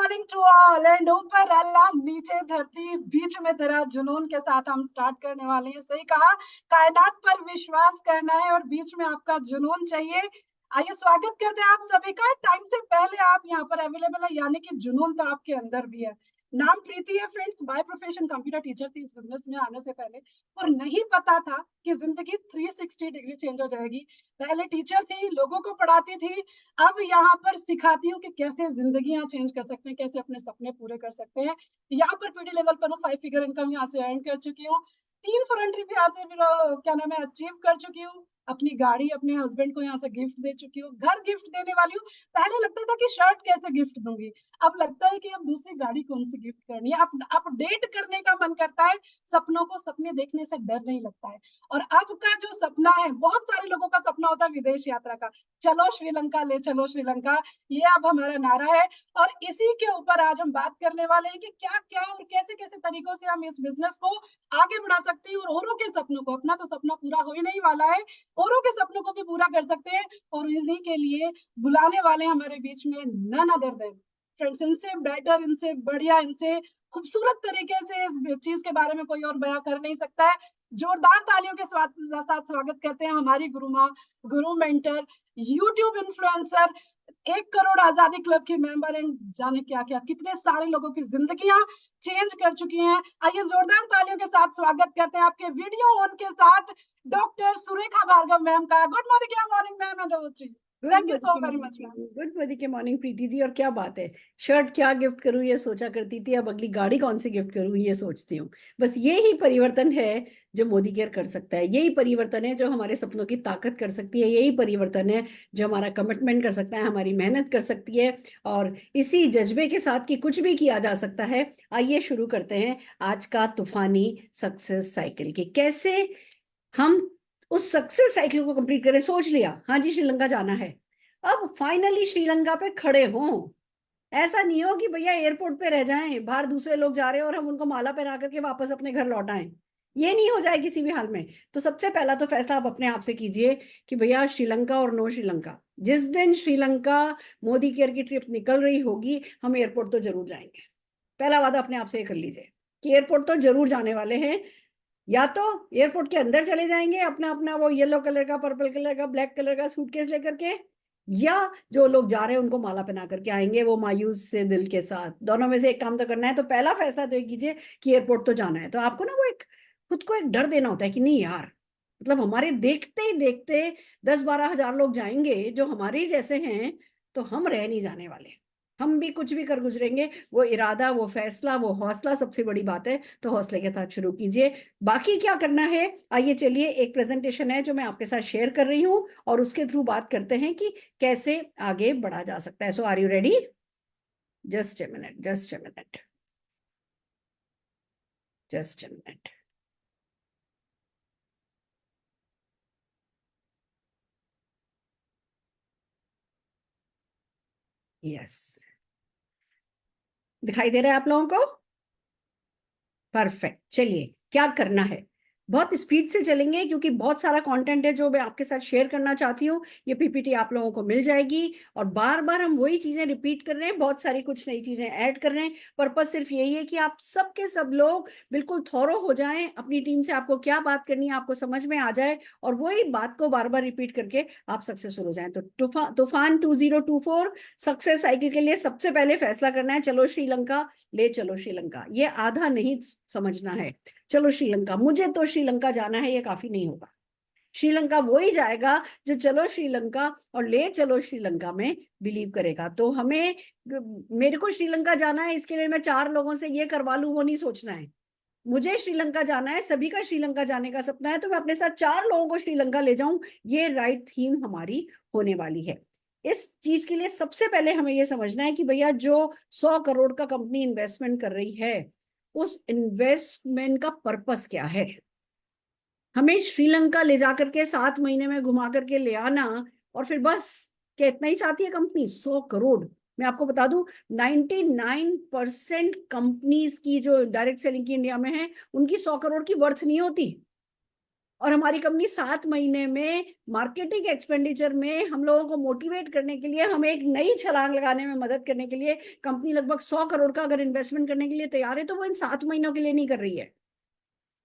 Morning to all and ऊपर अल्लाह नीचे धरती बीच में तेरा जुनून के साथ हम स्टार्ट करने वाले हैं। सही कहा, कायनात पर विश्वास करना है और बीच में आपका जुनून चाहिए। आइए स्वागत करते हैं आप सभी का। टाइम से पहले आप यहाँ पर अवेलेबल है, यानी कि जुनून तो आपके अंदर भी है। नाम प्रीति है friends, by profession computer teacher थी इस बिजनेस में आने से पहले, और नहीं पता था कि जिंदगी 360 डिग्री चेंज हो जाएगी। पहले टीचर थी, लोगों को पढ़ाती थी, अब यहाँ पर सिखाती हूँ कि कैसे जिंदगियां चेंज कर सकते हैं, कैसे अपने सपने पूरे कर सकते हैं। यहाँ पर पीडी लेवल पर हूँ, 5 फिगर इनकम यहाँ से अर्न कर चुकी हूँ, 3 फॉरेन ट्रिप यहाँ से क्या नाम है अचीव कर चुकी हूँ, अपनी गाड़ी अपने हस्बैंड को यहाँ से गिफ्ट दे चुकी हूँ, घर गिफ्ट देने वाली हूँ। पहले लगता था कि शर्ट कैसे गिफ्ट दूंगी, अब लगता है कि अब दूसरी गाड़ी कौन सी गिफ्ट करनी है। अब अपडेट करने का मन करता है, सपनों को सपने देखने से डर नहीं लगता है। और अब का जो सपना है, बहुत सारे लोगों का सपना होता है विदेश यात्रा का, चलो श्रीलंका ले चलो श्रीलंका, ये अब हमारा नारा है। और इसी के ऊपर आज हम बात करने वाले हैं कि क्या क्या और कैसे कैसे तरीकों से हम इस बिजनेस को आगे बढ़ा सकते हैं और औरों के सपनों को, अपना तो सपना पूरा हो ही नहीं वाला है, औरों के सपनों को भी पूरा कर सकते हैं। और इन्हीं के लिए बुलाने वाले हमारे बीच में नन अदर देन फ्रेंड्स, इनसे बेटर, इनसे बढ़िया, इनसे खूबसूरत तरीके से इस चीज के बारे में कोई और बयां कर नहीं सकता है। जोरदार तालियों के साथ स्वागत करते हैं हमारी गुरु माँ, गुरु मेंटर, यूट्यूब इन्फ्लुएंसर, 1 करोड़ आजादी क्लब की मेंबर एंड जाने क्या क्या कितने सारे लोगों की जिंदगियां चेंज कर चुकी हैं। आइए जोरदार तालियों के साथ स्वागत करते हैं आपके वीडियो ऑन के साथ डॉक्टर सुरेखा भार्गव मैम का। Good morning ma'am, thank you so very much ma'am. Good morning के मॉर्निंग प्रीति जी। और क्या बात है, शर्ट क्या गिफ्ट करूं ये सोचा करती थी, अब अगली गाड़ी कौन सी गिफ्ट करूं ये सोचती हूँ। बस ये ही परिवर्तन है जो मोदी केयर कर सकता है, यही परिवर्तन है जो हमारे सपनों की ताकत कर सकती है, यही परिवर्तन है जो हमारा कमिटमेंट कर सकता है, हमारी मेहनत कर सकती है, और इसी जज्बे के साथ कि कुछ भी किया जा सकता है। आइए शुरू करते हैं आज का तूफानी सक्सेस साइकिल की, कैसे हम उस सक्सेस साइकिल को कंप्लीट करें। सोच लिया हाँ जी श्रीलंका जाना है, अब फाइनली श्रीलंका पे खड़े हों। ऐसा नहीं हो कि भैया एयरपोर्ट पे रह जाएं, बाहर दूसरे लोग जा रहे हैं और हम उनको माला पहना करके वापस अपने घर लौट आएं। ये नहीं हो जाए किसी भी हाल में। तो सबसे पहला तो फैसला आप अपने आप से कीजिए कि भैया श्रीलंका और नो श्रीलंका। जिस दिन श्रीलंका मोदी केयर की ट्रिप निकल रही होगी, हम एयरपोर्ट तो जरूर जाएंगे। पहला वादा अपने आप से कर लीजिए कि एयरपोर्ट तो जरूर जाने वाले हैं। या तो एयरपोर्ट के अंदर चले जाएंगे अपना अपना वो येलो कलर का, पर्पल कलर का, ब्लैक कलर का सूटकेस लेकर के, या जो लोग जा रहे हैं उनको माला पहना करके आएंगे वो मायूस से दिल के साथ। दोनों में से एक काम तो करना है। तो पहला फैसला तो कीजिए कि एयरपोर्ट तो जाना है। तो आपको ना वो एक खुद को एक डर देना होता है कि नहीं यार, मतलब हमारे देखते ही देखते 10-12 हजार लोग जाएंगे जो हमारे ही जैसे हैं, तो हम रह नहीं जाने वाले, हम भी कुछ भी कर गुजरेंगे। वो इरादा, वो फैसला, वो हौसला सबसे बड़ी बात है। तो हौसले के साथ शुरू कीजिए। बाकी क्या करना है, आइए चलिए, एक प्रेजेंटेशन है जो मैं आपके साथ शेयर कर रही हूँ और उसके थ्रू बात करते हैं कि कैसे आगे बढ़ा जा सकता है। So are you ready? Just a minute, just a minute, just a minute. Yes, दिखाई दे रहा है आप लोगों को? परफेक्ट। चलिए, क्या करना है, बहुत स्पीड से चलेंगे क्योंकि बहुत सारा कंटेंट है जो मैं आपके साथ शेयर करना चाहती हूँ। ये पीपीटी आप लोगों को मिल जाएगी और बार बार हम वही चीजें रिपीट कर रहे हैं, बहुत सारी कुछ नई चीजें ऐड कर रहे हैं। पर्पज सिर्फ यही है कि आप सब के सब लोग बिल्कुल थॉरो हो जाएं, अपनी टीम से आपको क्या बात करनी है आपको समझ में आ जाए और वही बात को बार बार रिपीट करके आप सक्सेसफुल हो जाएं। तो तूफान 2024 सक्सेस साइकिल के लिए सबसे पहले फैसला करना है, चलो श्रीलंका, ले चलो श्रीलंका। ये आधा नहीं समझना है, चलो श्रीलंका, मुझे तो श्रीलंका जाना है, ये काफी नहीं होगा। श्रीलंका वो ही जाएगा जो चलो श्रीलंका और ले चलो श्रीलंका में बिलीव करेगा। तो हमें, मेरे को श्रीलंका जाना है इसके लिए मैं 4 लोगों से ये करवा लूं, वो नहीं सोचना है। मुझे श्रीलंका जाना है, सभी का श्रीलंका जाने का सपना है, तो मैं अपने साथ 4 लोगों को श्रीलंका ले जाऊं। ये राइट थीम हमारी होने वाली है। इस चीज के लिए सबसे पहले हमें यह समझना है कि भैया जो 100 करोड़ का कंपनी इन्वेस्टमेंट कर रही है, उस इन्वेस्टमेंट का पर्पस क्या है। हमें श्रीलंका ले जाकर के 7 महीने में घुमा करके ले आना और फिर बस, क्या इतना ही चाहती है कंपनी? 100 करोड़। मैं आपको बता दूं, 99% कंपनीज की जो डायरेक्ट सेलिंग की इंडिया में है, उनकी 100 करोड़ की वर्थ नहीं होती। और हमारी कंपनी 7 महीने में मार्केटिंग एक्सपेंडिचर में हम लोगों को मोटिवेट करने के लिए, हमें एक नई छलांग लगाने में मदद करने के लिए, कंपनी लगभग 100 करोड़ का अगर इन्वेस्टमेंट करने के लिए तैयार है, तो वो इन 7 महीनों के लिए नहीं कर रही है।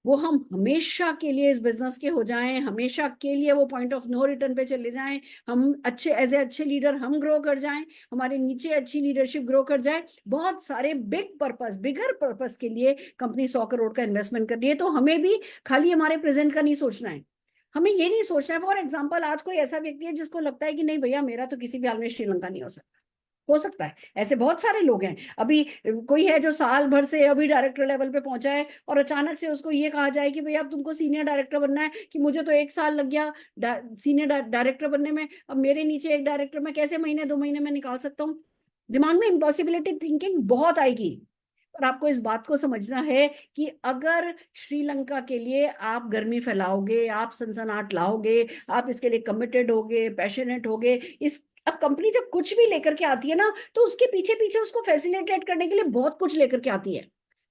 वो हम हमेशा के लिए इस बिजनेस के हो जाएं, हमेशा के लिए वो पॉइंट ऑफ नो रिटर्न पे चले जाएं, हम अच्छे एज ए अच्छे लीडर हम ग्रो कर जाएं, हमारे नीचे अच्छी लीडरशिप ग्रो कर जाए, बहुत सारे बिगर पर्पस के लिए कंपनी 100 करोड़ का इन्वेस्टमेंट कर रही है। तो हमें भी खाली हमारे प्रेजेंट का नहीं सोचना है, हमें ये नहीं सोचना है। फॉर एग्जाम्पल, आज कोई ऐसा व्यक्ति है जिसको लगता है कि नहीं भैया, मेरा तो किसी भी हाल में श्रीलंका नहीं हो सकता है, ऐसे बहुत सारे लोग हैं। अभी कोई है जो साल भर से अभी डायरेक्टर लेवल पे पहुंचा है, और अचानक से उसको ये कहा जाए कि भैया अब तुमको सीनियर डायरेक्टर बनना है, कि मुझे तो 1 साल लग गया सीनियर डायरेक्टर बनने में, अब मेरे नीचे एक डायरेक्टर मैं कैसे महीने 2 महीने में निकाल सकता हूँ? दिमाग में इम्पॉसिबिलिटी थिंकिंग बहुत आएगी। और आपको इस बात को समझना है कि अगर श्रीलंका के लिए आप गर्मी फैलाओगे, आप सनसनाहट लाओगे, आप इसके लिए कमिटेड होगे, पैशनेट होगे, इस अब कंपनी जब कुछ भी लेकर के आती है ना, तो उसके पीछे पीछे उसको फैसिलिटेट करने के लिए बहुत कुछ लेकर के आती है।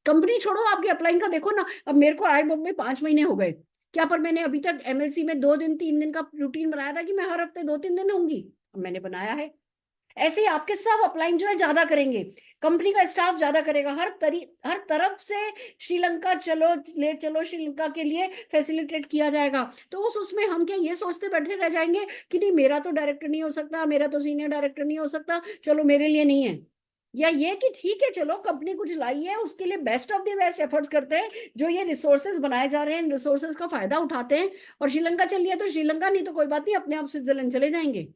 कंपनी छोड़ो, आपके अपलाइन का देखो ना, अब मेरे को आए में 5 महीने हो गए क्या, पर मैंने अभी तक एमएलसी में 2 दिन 3 दिन का रूटीन बनाया था कि मैं हर हफ्ते 2-3 दिन होंगी, अब मैंने बनाया है। ऐसे ही आपके सब अपलाइन जो है ज्यादा करेंगे, कंपनी का स्टाफ ज्यादा करेगा, हर तरफ से श्रीलंका ले चलो, श्रीलंका के लिए फैसिलिटेट किया जाएगा। तो उसमें हम क्या ये सोचते बैठे रह जाएंगे कि नहीं मेरा तो डायरेक्टर नहीं हो सकता, मेरा तो सीनियर डायरेक्टर नहीं हो सकता, चलो मेरे लिए नहीं है। या ये कि ठीक है चलो कंपनी कुछ लाई है, उसके लिए best of the best efforts करते हैं, जो ये रिसोर्सेज बनाए जा रहे हैं रिसोर्सेज का फायदा उठाते हैं, और श्रीलंका चल लिया तो श्रीलंका, नहीं तो कोई बात नहीं, अपने आप स्विट्जरलैंड चले जाएंगे।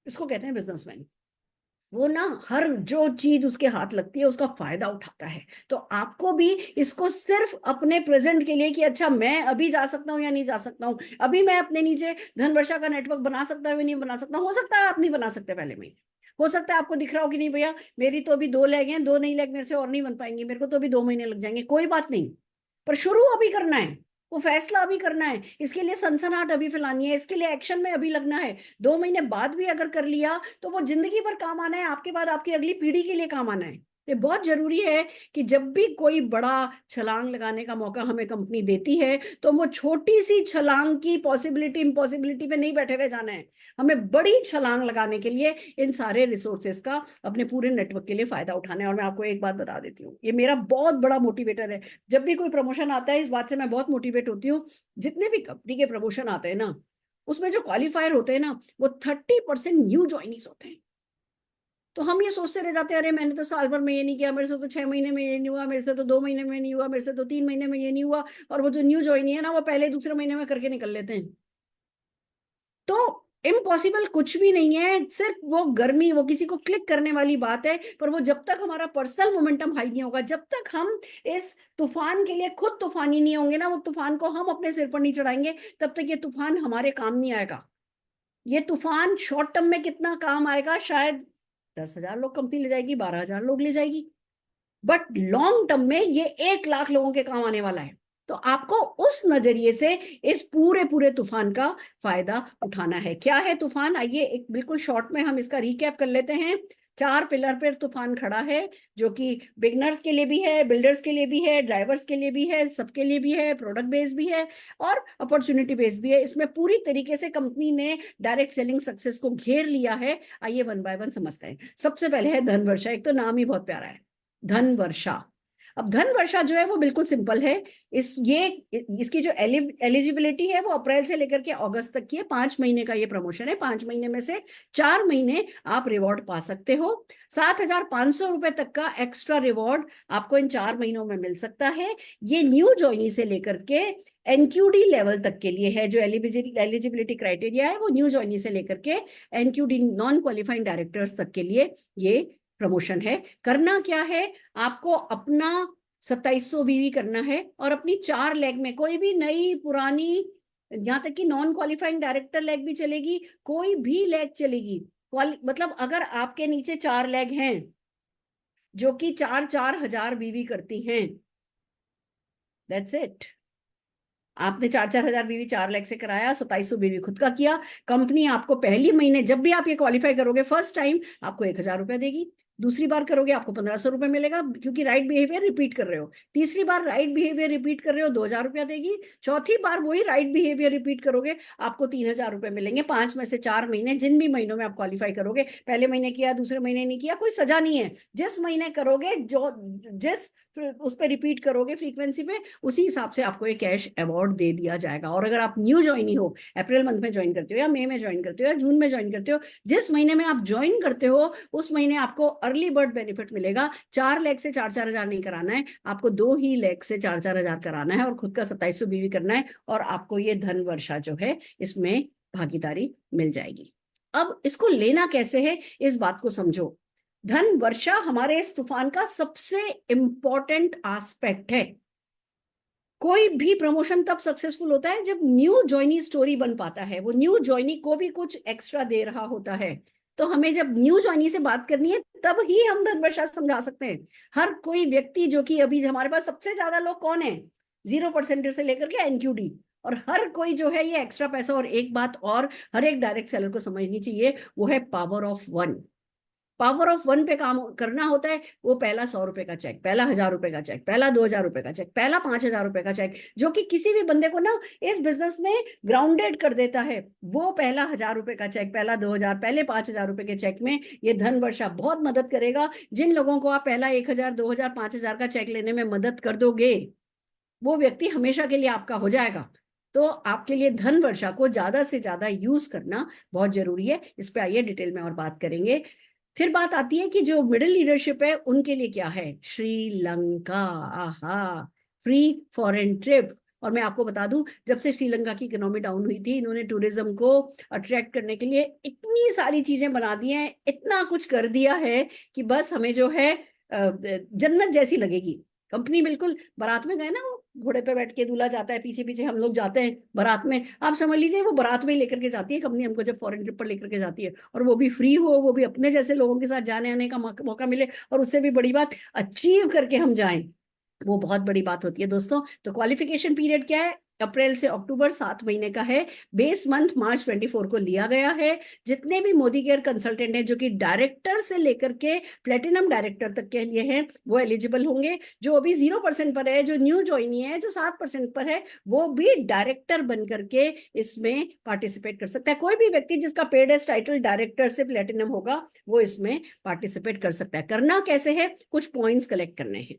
इसको कहते हैं बिजनेसमैन। वो ना हर जो चीज उसके हाथ लगती है उसका फायदा उठाता है। तो आपको भी इसको सिर्फ अपने प्रेजेंट के लिए कि अच्छा मैं अभी जा सकता हूँ या नहीं जा सकता हूँ, अभी मैं अपने नीचे धनवर्षा का नेटवर्क बना सकता हूँ या नहीं बना सकता, हो सकता है आप नहीं बना सकते पहले में, हो सकता है आपको दिख रहा हो कि नहीं भैया मेरी तो अभी 2 लेग हैं, 2 नई लेग मेरे से और नहीं बन पाएंगी, मेरे को तो अभी 2 महीने लग जाएंगे, कोई बात नहीं, पर शुरू अभी करना है, वो फैसला अभी करना है, इसके लिए सनसनाहट अभी फैलानी है, इसके लिए एक्शन में अभी लगना है। 2 महीने बाद भी अगर कर लिया तो वो जिंदगी भर काम आना है, आपके बाद आपकी अगली पीढ़ी के लिए काम आना है। ये बहुत जरूरी है कि जब भी कोई बड़ा छलांग लगाने का मौका हमें कंपनी देती है, तो वो छोटी सी छलांग की पॉसिबिलिटी इम्पॉसिबिलिटी पे नहीं बैठे रह जाना है, हमें बड़ी छलांग लगाने के लिए इन सारे रिसोर्सेस का अपने पूरे नेटवर्क के लिए फायदा उठाना है। और मैं आपको एक बात बता देती हूँ, ये मेरा बहुत बड़ा मोटिवेटर है, जब भी कोई प्रमोशन आता है इस बात से मैं बहुत मोटिवेट होती हूँ। जितने भी कंपनी के प्रमोशन आते हैं ना, उसमें जो क्वालिफायर होते हैं ना, वो 30% न्यू ज्वाइनीज होते हैं। तो हम ये सोचते रह जाते हैं अरे मैंने तो साल भर में ये नहीं किया, मेरे से तो 6 महीने में ये नहीं हुआ, मेरे से तो 2 महीने में नहीं हुआ, मेरे से तो 3 महीने में ये नहीं हुआ, और वो जो न्यू ज्वाइनी है ना वो पहले दूसरे महीने में करके निकल लेते हैं। तो इम्पॉसिबल कुछ भी नहीं है, सिर्फ वो गर्मी, वो किसी को क्लिक करने वाली बात है, पर वो जब तक हमारा पर्सनल मोमेंटम हाई नहीं होगा, जब तक हम इस तूफान के लिए खुद तूफानी नहीं होंगे ना, वो तूफान को हम अपने सिर पर नहीं चढ़ाएंगे, तब तक ये तूफान हमारे काम नहीं आएगा। ये तूफान शॉर्ट टर्म में कितना काम आएगा, शायद 10,000 लोग कंपनी ले जाएगी, 12,000 लोग ले जाएगी, बट लॉन्ग टर्म में ये 1 लाख लोगों के काम आने वाला है। तो आपको उस नजरिए से इस पूरे पूरे तूफान का फायदा उठाना है। क्या है तूफान, आइए एक बिल्कुल शॉर्ट में हम इसका रिकैप कर लेते हैं। 4 पिलर पर तूफान खड़ा है, जो कि बिगनर्स के लिए भी है, बिल्डर्स के लिए भी है, ड्राइवर्स के लिए भी है, सबके लिए भी है, प्रोडक्ट बेस्ड भी है और अपॉर्चुनिटी बेस्ड भी है। इसमें पूरी तरीके से कंपनी ने डायरेक्ट सेलिंग सक्सेस को घेर लिया है। आइए वन बाय वन समझते हैं। सबसे पहले है धन वर्षा, एक तो नाम ही बहुत प्यारा है, धन वर्षा। अब धन वर्षा जो है वो बिल्कुल सिंपल है। इसकी जो एलिजिबिलिटी है वो अप्रैल से लेकर के अगस्त तक की है। 5 महीने का ये प्रमोशन है, 5 महीने में से 4 महीने आप रिवॉर्ड पा सकते हो। 7,500 रुपए तक का एक्स्ट्रा रिवॉर्ड आपको इन 4 महीनों में मिल सकता है। ये न्यू ज्वाइनी से लेकर के एनक्यूडी लेवल तक के लिए है। जो एलिजिबिलिटी क्राइटेरिया है वो न्यू ज्वाइनी से लेकर के एनक्यूडी नॉन क्वालिफाइंग डायरेक्टर्स तक के लिए ये प्रमोशन है। करना क्या है, आपको अपना 2700 बीवी करना है और अपनी 4 लेग में, कोई भी नई पुरानी, यहां तक कि नॉन क्वालिफाइंग डायरेक्टर लेग भी चलेगी, कोई भी लेग चलेगी। मतलब अगर आपके नीचे 4 लेग हैं जो कि 4-4 हजार बीवी करती हैं, दैट्स इट। आपने 4-4 हजार बीवी 4 लाख से कराया, 2700 बीवी खुद का किया। कंपनी आपको पहली महीने जब भी आप ये क्वालिफाई करोगे फर्स्ट टाइम, आपको 1,000 रुपया देगी। दूसरी बार करोगे आपको 1500 रुपए मिलेगा, क्योंकि राइट बिहेवियर रिपीट कर रहे हो। तीसरी बार राइट बिहेवियर रिपीट कर रहे हो, 2000 रुपया देगी। चौथी बार वही राइट बिहेवियर रिपीट करोगे, आपको 3000 रुपए मिलेंगे। 5 में से 4 महीने, जिन भी महीनों में आप क्वालिफाई करोगे, पहले महीने किया, दूसरे महीने नहीं किया, कोई सजा नहीं है। जिस महीने करोगे, जो जिस उस पर रिपीट करोगे फ्रीक्वेंसी पे, उसी हिसाब से आपको ये कैश अवार्ड दे दिया जाएगा। और अगर आप न्यू ज्वाइनी हो, अप्रैल मंथ में ज्वाइन करते हो या मई में ज्वाइन करते हो या जून में ज्वाइन करते हो, जिस महीने में आप ज्वाइन करते हो उस महीने आपको अर्ली बर्ड बेनिफिट मिलेगा। 4 लाख से 4-4 हजार नहीं कराना है आपको, 2 ही लाख से 4-4 हजार कराना है और खुद का 2700 बीवी करना है, और आपको ये धन वर्षा जो है इसमें भागीदारी मिल जाएगी। अब इसको लेना कैसे है, इस बात को समझो। धन वर्षा हमारे इस तूफान का सबसे इंपॉर्टेंट एस्पेक्ट है। कोई भी प्रमोशन तब सक्सेसफुल होता है जब न्यू जॉइनी स्टोरी बन पाता है, वो न्यू जॉइनी को भी कुछ एक्स्ट्रा दे रहा होता है। तो हमें जब न्यू जॉइनी से बात करनी है तब ही हम धन वर्षा समझा सकते हैं। हर कोई व्यक्ति, जो कि अभी हमारे पास सबसे ज्यादा लोग कौन है, 0% से लेकर के एनक्यूडी, और हर कोई जो है ये एक्स्ट्रा पैसा। और एक बात और हर एक डायरेक्ट सेलर को समझनी चाहिए, वो है power of one. Power of one पे काम करना होता है। वो पहला 100 रुपए का चेक, पहला 1000 रुपए का चेक, पहला 2000 रुपए का चेक, पहला 5000 रुपए का चेक, जो कि किसी भी बंदे को ना इस बिजनेस में ग्राउंडेड कर देता है। वो पहला 1000 रुपए का चेक, पहला 2000, पहले 5000 रुपए के चेक में ये धन वर्षा बहुत मदद करेगा। जिन लोगों को आप पहला 1000, 2000, 5000 का चेक लेने में मदद कर दोगे, वो व्यक्ति हमेशा के लिए आपका हो जाएगा। तो आपके लिए धन वर्षा को ज्यादा से ज्यादा यूज करना बहुत जरूरी है। इस पे आइए डिटेल में और बात करेंगे। फिर बात आती है कि जो मिडिल लीडरशिप है उनके लिए क्या है, श्रीलंका। आहा, फ्री फॉरेन ट्रिप। और मैं आपको बता दूं, जब से श्रीलंका की इकोनॉमी डाउन हुई थी, इन्होंने टूरिज्म को अट्रैक्ट करने के लिए इतनी सारी चीजें बना दी हैं, इतना कुछ कर दिया है कि बस हमें जो है जन्नत जैसी लगेगी। कंपनी बिल्कुल, बारात में गए ना, वो घोड़े पे बैठ के दूल्हा जाता है, पीछे पीछे हम लोग जाते हैं बारात में, आप समझ लीजिए वो बारात में ही लेकर के जाती है कंपनी हमको, जब फॉरेन ट्रिप पर लेकर के जाती है, और वो भी फ्री हो, वो भी अपने जैसे लोगों के साथ जाने आने का मौका मिले, और उससे भी बड़ी बात अचीव करके हम जाएं, वो बहुत बड़ी बात होती है दोस्तों। तो क्वालिफिकेशन पीरियड क्या है, अप्रैल से अक्टूबर 7 महीने का है। बेस मंथ मार्च 24 को लिया गया है। जितने भी मोदी केयर कंसल्टेंट हैं, जो कि डायरेक्टर से लेकर के प्लेटिनम डायरेक्टर तक के लिए हैं, वो एलिजिबल होंगे। जो अभी 0% पर है, जो न्यू ज्वाइनी है, जो 7% पर है, वो भी डायरेक्टर बन करके इसमें पार्टिसिपेट कर सकता है। कोई भी व्यक्ति जिसका पेड एज टाइटल डायरेक्टर से प्लेटिनम होगा, वो इसमें पार्टिसिपेट कर सकता है। करना कैसे है, कुछ पॉइंट्स कलेक्ट करने हैं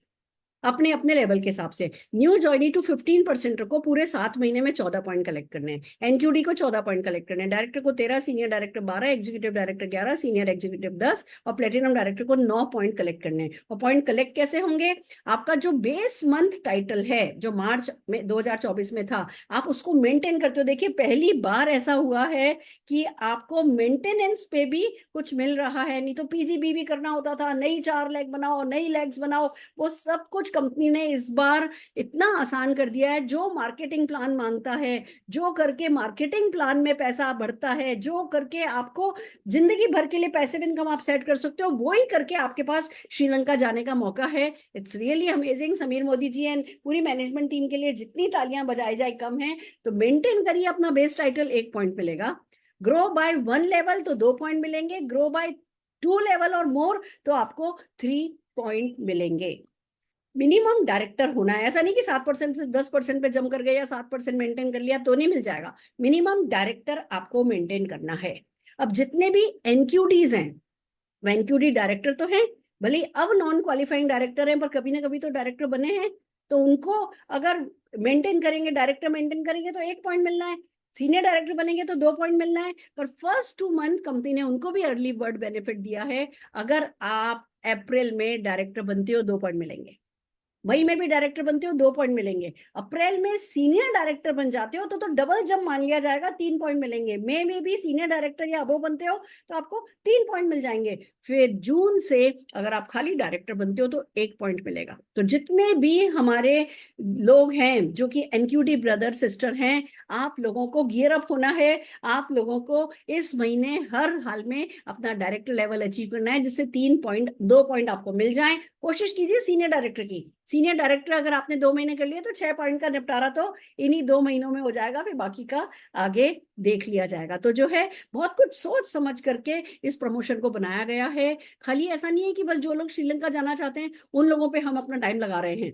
अपने अपने लेवल के हिसाब से। न्यू ज्वाइनी टू 15% को पूरे 7 महीने में 14 पॉइंट कलेक्ट करने हैं। एनक्यूडी को 14 पॉइंट कलेक्ट करने हैं। डायरेक्टर को 13, senior director 12, executive director 11, senior executive 10 और प्लेटिनम डायरेक्टर को 9 पॉइंट कलेक्ट करने हैं। और पॉइंट कलेक्ट कैसे होंगे, आपका जो बेस मंथ टाइटल है, जो मार्च में 2024 में था, आप उसको मेंटेन करते हो। देखिए, पहली बार ऐसा हुआ है कि आपको मेंटेनेंस पे भी कुछ मिल रहा है। नहीं तो पीजीबीवी करना होता था, नई 4 लैग बनाओ, नई लैग्स बनाओ, वो सब कुछ कंपनी ने इस बार इतना आसान कर दिया है। जो मार्केटिंग प्लान मांगता है, जो करके मार्केटिंग प्लान में पैसा बढ़ता है, जो करके आपको जिंदगी भर के लिए पैसिव इनकम आप सेट कर सकते हो, वो ही करके आपके पास श्रीलंका जाने का मौका है। It's really amazing. Sameer Modi ji and पूरी मैनेजमेंट टीम के लिए जितनी तालियां बजाई जाए कम है। तो मेंटेन करिए अपना बेस टाइटल, 1 पॉइंट मिलेगा। ग्रो बाय 1 लेवल तो 2 पॉइंट मिलेंगे। ग्रो बाय 2 लेवल और मोर तो आपको 3 पॉइंट मिलेंगे। मिनिमम डायरेक्टर होना है, ऐसा नहीं कि 7% से 10% पे जम कर गए या 7% मेंटेन कर लिया तो नहीं मिल जाएगा। मिनिमम डायरेक्टर आपको मेंटेन करना है। अब जितने भी एनक्यूडीज हैं, वो एनक्यूडी डायरेक्टर तो हैं, भले अब नॉन क्वालिफाइंग डायरेक्टर हैं, पर कभी ना कभी तो डायरेक्टर बने हैं। तो उनको अगर मेंटेन करेंगे, डायरेक्टर मेंटेन करेंगे तो 1 पॉइंट मिलना है। सीनियर डायरेक्टर बनेंगे तो 2 पॉइंट मिलना है। पर फर्स्ट 2 मंथ कंपनी ने उनको भी अर्ली बर्ड बेनिफिट दिया है। अगर आप अप्रैल में डायरेक्टर बनते हो 2 पॉइंट मिलेंगे। मई में भी डायरेक्टर बनते हो 2 पॉइंट मिलेंगे। अप्रैल में सीनियर डायरेक्टर बन जाते हो तो डबल जंप मान लिया जाएगा, 3 पॉइंट मिलेंगे। मई में भी सीनियर डायरेक्टर या अबो बनते हो तो आपको 3 पॉइंट मिल जाएंगे। फिर जून से अगर आप खाली डायरेक्टर बनते हो तो 1 पॉइंट मिलेगा। तो जितने भी हमारे लोग हैं जो कि एनक्यूडी ब्रदर सिस्टर हैं, आप लोगों को गियर अप होना है। आप लोगों को इस महीने हर हाल में अपना डायरेक्टर लेवल अचीव करना है, जिससे 3 पॉइंट 2 पॉइंट आपको मिल जाए। कोशिश कीजिए सीनियर डायरेक्टर की, सीनियर डायरेक्टर अगर आपने 2 महीने कर लिए तो 6 पॉइंट का निपटारा तो इन्हीं 2 महीनों में हो जाएगा, फिर बाकी का आगे देख लिया जाएगा। तो जो है बहुत कुछ सोच समझ करके इस प्रमोशन को बनाया गया है। खाली ऐसा नहीं है कि बस जो लोग श्रीलंका जाना चाहते हैं उन लोगों पे हम अपना टाइम लगा रहे हैं।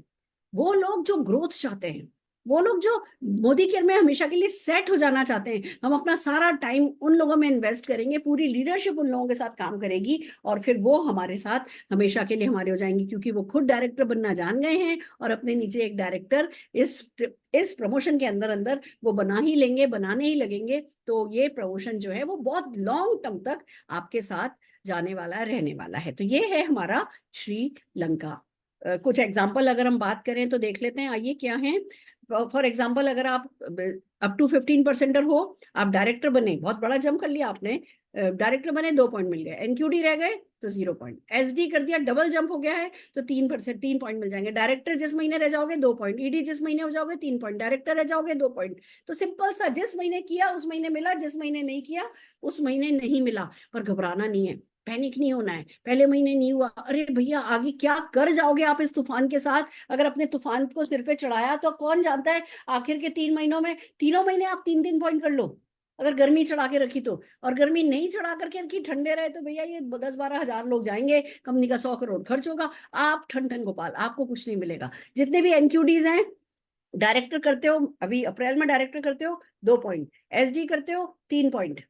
वो लोग जो ग्रोथ चाहते हैं, वो लोग जो मोदी केयर में हमेशा के लिए सेट हो जाना चाहते हैं, हम अपना सारा टाइम उन लोगों में इन्वेस्ट करेंगे, पूरी लीडरशिप उन लोगों के साथ काम करेगी और फिर वो हमारे साथ हमेशा के लिए हमारे हो जाएंगे, क्योंकि वो खुद डायरेक्टर बनना जान गए हैं और अपने नीचे एक डायरेक्टर इस प्रमोशन के अंदर अंदर वो बना ही लेंगे, बनाने ही लगेंगे। तो ये प्रमोशन जो है वो बहुत लॉन्ग टर्म तक आपके साथ जाने वाला, रहने वाला है। तो ये है हमारा श्रीलंका। कुछ एग्जाम्पल अगर हम बात करें तो देख लेते हैं, आइए क्या है। फॉर एग्जाम्पल, अगर आप अप टू 15% हो, आप डायरेक्टर बने, बहुत बड़ा जंप कर लिया आपने, डायरेक्टर बने 2 पॉइंट मिल गए, एनक्यूडी रह गए तो 0 पॉइंट, एसडी कर दिया डबल जंप हो गया है तो 3 पॉइंट मिल जाएंगे, डायरेक्टर जिस महीने रह जाओगे 2 पॉइंट, ईडी जिस महीने हो जाओगे 3 पॉइंट, डायरेक्टर रह जाओगे 2 पॉइंट। तो सिंपल सा, जिस महीने किया उस महीने मिला, जिस महीने नहीं किया उस महीने नहीं मिला। पर घबराना नहीं है, पैनिक नहीं होना है। पहले महीने नहीं हुआ, अरे भैया आगे क्या कर जाओगे आप इस तूफान के साथ। अगर अपने तूफान को सिर पे चढ़ाया तो कौन जानता है आखिर के 3 महीनों में, तीनों महीने आप 3 पॉइंट कर लो अगर गर्मी चढ़ा के रखी तो। और गर्मी नहीं चढ़ा करके रखी, ठंडे रहे तो भैया ये 10-12 हजार लोग जाएंगे, कंपनी का 100 करोड़ खर्च होगा, आप ठन ठन गोपाल, आपको कुछ नहीं मिलेगा। जितने भी एनक्यूडीज हैं, डायरेक्टर करते हो, अभी अप्रैल में डायरेक्टर करते हो 2 पॉइंट, एसडी करते हो 3 पॉइंट,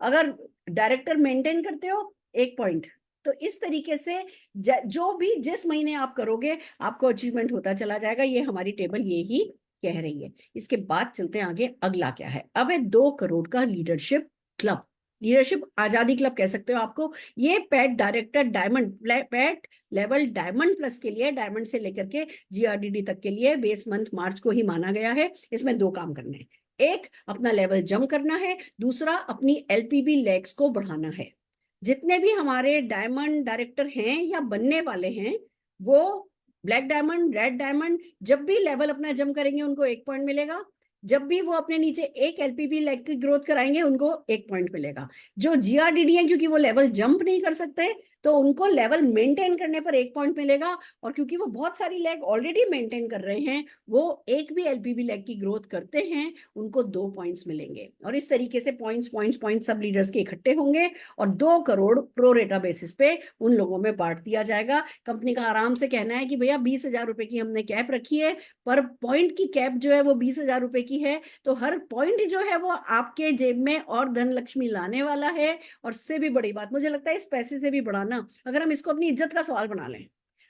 अगर डायरेक्टर मेंटेन करते हो 1 पॉइंट। तो इस तरीके से जो भी जिस महीने आप करोगे आपको अचीवमेंट होता चला जाएगा। ये हमारी टेबल ये ही कह रही है। इसके बाद चलते हैं आगे, अगला क्या है। अब है 2 करोड़ का लीडरशिप क्लब, लीडरशिप आजादी क्लब कह सकते हो आपको। ये PAT director diamond, PAT level diamond plus के लिए, डायमंड से लेकर के जीआरडीडी तक के लिए बेस मंथ मार्च को ही माना गया है। इसमें 2 काम करने हैं, एक अपना लेवल जम करना है, दूसरा अपनी एलपीबी लेग्स को बढ़ाना है। जितने भी हमारे डायमंड डायरेक्टर हैं या बनने वाले हैं, वो ब्लैक डायमंड, रेड डायमंड, जब भी लेवल अपना जम करेंगे उनको 1 पॉइंट मिलेगा। जब भी वो अपने नीचे एक एलपीबी लेग की ग्रोथ कराएंगे उनको 1 पॉइंट मिलेगा। जो जीआरडीडी है, क्योंकि वो लेवल जंप नहीं कर सकते तो उनको लेवल मेंटेन करने पर 1 पॉइंट मिलेगा। और क्योंकि वो बहुत सारी लेग ऑलरेडी मेंटेन कर रहे हैं, वो एक भी एलपीबी लेग की ग्रोथ करते हैं, उनको 2 पॉइंट्स मिलेंगे। और इस तरीके से पॉइंट्स पॉइंट्स पॉइंट्स सब लीडर्स के इकट्ठे होंगे और 2 करोड़ प्रोरेटा बेसिस पे उन लोगों में बांट दिया जाएगा। कंपनी का आराम से कहना है कि भैया 20,000 रुपए की हमने कैप रखी है, पर पॉइंट की कैप जो है वो 20,000 रुपए की है, तो हर पॉइंट जो है वो आपके जेब में और धन लक्ष्मी लाने वाला है। और उससे भी बड़ी बात मुझे लगता है, इस पैसे से भी बड़ा ना, अगर हम इसको अपनी इज्जत का सवाल बना लें,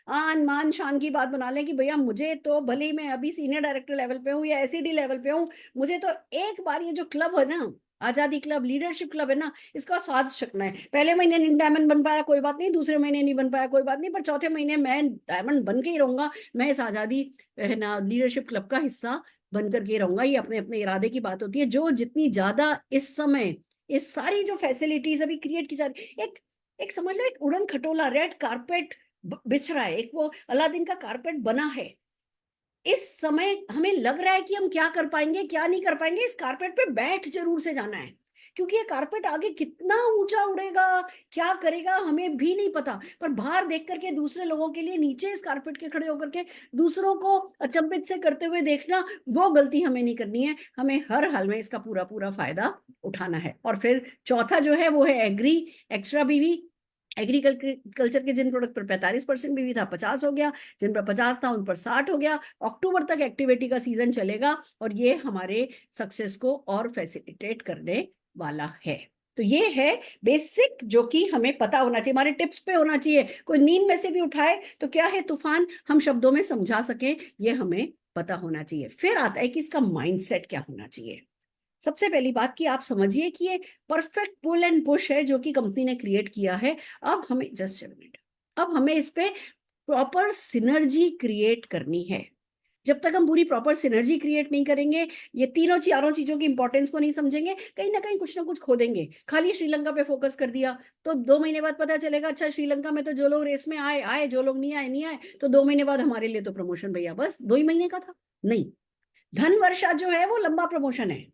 आन मान शान की बात बना लें कि भैया मुझे तो भले ही मैं अभी सीनियर डायरेक्टर लेवल पे हूँ या एसईडी लेवल पे हूँ, मुझे तो एक बार ये जो क्लब है ना, आजादी क्लब, लीडरशिप क्लब है ना, इसका स्वाद चखना है। पहले महीने नहीं डायमंड बन पाया कोई बात नहीं, दूसरे महीने नहीं बन पाया कोई बात नहीं, पर चौथे महीने मैं डायमंड बन के ही रहूंगा। मैं इस आजादी है ना लीडरशिप क्लब का हिस्सा बन करके रहूंगा। ये अपने अपने इरादे की बात होती है। जो जितनी ज्यादा इस समय इस सारी जो फैसिलिटीज अभी क्रिएट की जा रही, एक एक समझ लो, एक उड़न खटोला रेड कारपेट बिछ रहा है, एक वो अलादीन का कारपेट बना है। इस समय हमें लग रहा है कि हम क्या कर पाएंगे क्या नहीं कर पाएंगे, इस कारपेट पे बैठ जरूर से जाना है, क्योंकि ये कारपेट आगे कितना ऊंचा उड़ेगा, क्या करेगा हमें भी नहीं पता। पर बाहर देख करके दूसरे लोगों के लिए नीचे इस कारपेट के खड़े होकर के दूसरों को अचंभित से करते हुए देखना, वो गलती हमें नहीं करनी है। हमें हर हाल में इसका पूरा पूरा फायदा उठाना है। और फिर चौथा जो है वो है एग्री एक्स्ट्रा बीवी। एग्रीकल्चर के जिन प्रोडक्ट पर 45% बीवी था, 50 हो गया, जिन पर 50 था उन पर 60 हो गया। अक्टूबर तक एक्टिविटी का सीजन चलेगा और ये हमारे सक्सेस को और फैसिलिटेट करने वाला है। तो ये है बेसिक जो कि हमें पता होना चाहिए, हमारे टिप्स पे होना चाहिए। कोई नींद में से भी उठाए तो क्या है तूफान, हम शब्दों में समझा सके, ये हमें पता होना चाहिए। फिर आता है कि इसका माइंडसेट क्या होना चाहिए। सबसे पहली बात कि आप समझिए कि ये परफेक्ट पुल एंड पुश है जो कि कंपनी ने क्रिएट किया है। अब हमें जस्ट मिनट, अब हमें इस पे प्रॉपर सिनर्जी क्रिएट करनी है। जब तक हम पूरी प्रॉपर सिनर्जी क्रिएट नहीं करेंगे, ये तीनों चारों चीजों की इंपॉर्टेंस को नहीं समझेंगे, कहीं ना कहीं कुछ ना कुछ खो देंगे। खाली श्रीलंका पे फोकस कर दिया तो 2 महीने बाद पता चलेगा अच्छा श्रीलंका में तो जो लोग रेस में आए आए, जो लोग नहीं आए नहीं आए, तो 2 महीने बाद हमारे लिए तो प्रमोशन भैया बस 2 ही महीने का था। नहीं, धन वर्षा जो है वो लंबा प्रमोशन है।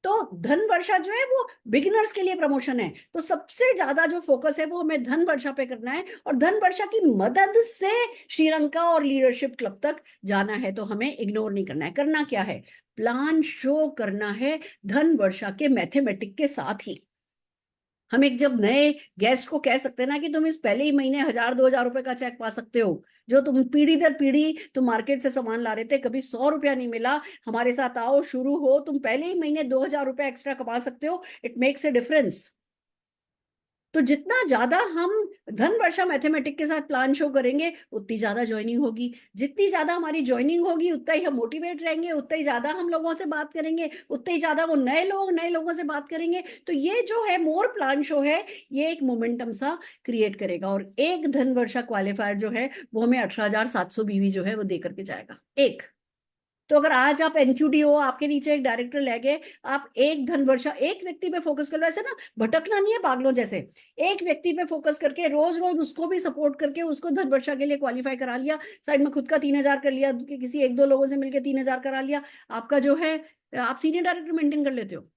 तो धन वर्षा जो है वो बिगिनर्स के लिए प्रमोशन है, तो सबसे ज्यादा जो फोकस है वो हमें धन वर्षा पे करना है, और धन वर्षा की मदद से श्रीलंका और लीडरशिप क्लब तक जाना है। तो हमें इग्नोर नहीं करना है। करना क्या है? प्लान शो करना है धन वर्षा के मैथमेटिक के साथ ही। हम एक जब नए गेस्ट को कह सकते हैं ना कि तुम इस पहले ही महीने 1000-2000 रुपए का चेक पा सकते हो, जो तुम पीढ़ी दर पीढ़ी तुम मार्केट से सामान ला रहे थे, कभी 100 रुपया नहीं मिला, हमारे साथ आओ, शुरू हो, तुम पहले ही महीने 2000 रुपए एक्स्ट्रा कमा सकते हो। It makes a difference. तो जितना ज्यादा हम धन वर्षा मैथमेटिक के साथ प्लान शो करेंगे, उतनी ज्यादा ज्वाइनिंग होगी। जितनी ज्यादा हमारी ज्वाइनिंग होगी, उतना ही हम मोटिवेट रहेंगे, उतना ही ज्यादा हम लोगों से बात करेंगे, उतना ही ज्यादा वो नए लोगों से बात करेंगे। तो ये जो है मोर प्लान शो है, ये एक मोमेंटम सा क्रिएट करेगा। और एक धन वर्षा क्वालिफायर जो है वो हमें 18,700 बीवी जो है वो दे करके जाएगा एक। तो अगर आज आप एनक्यूडी हो, आपके नीचे एक डायरेक्टर ले गए, आप एक धन वर्षा एक व्यक्ति पे फोकस कर लो, ऐसे ना भटकना नहीं है पागलों जैसे। एक व्यक्ति पे फोकस करके रोज रोज उसको भी सपोर्ट करके उसको धन वर्षा के लिए क्वालिफाई करा लिया, साइड में खुद का 3000 कर लिया, किसी एक दो लोगों से मिलकर 3000 करा लिया, आपका जो है आप सीनियर डायरेक्टर मेंटेन कर लेते हो।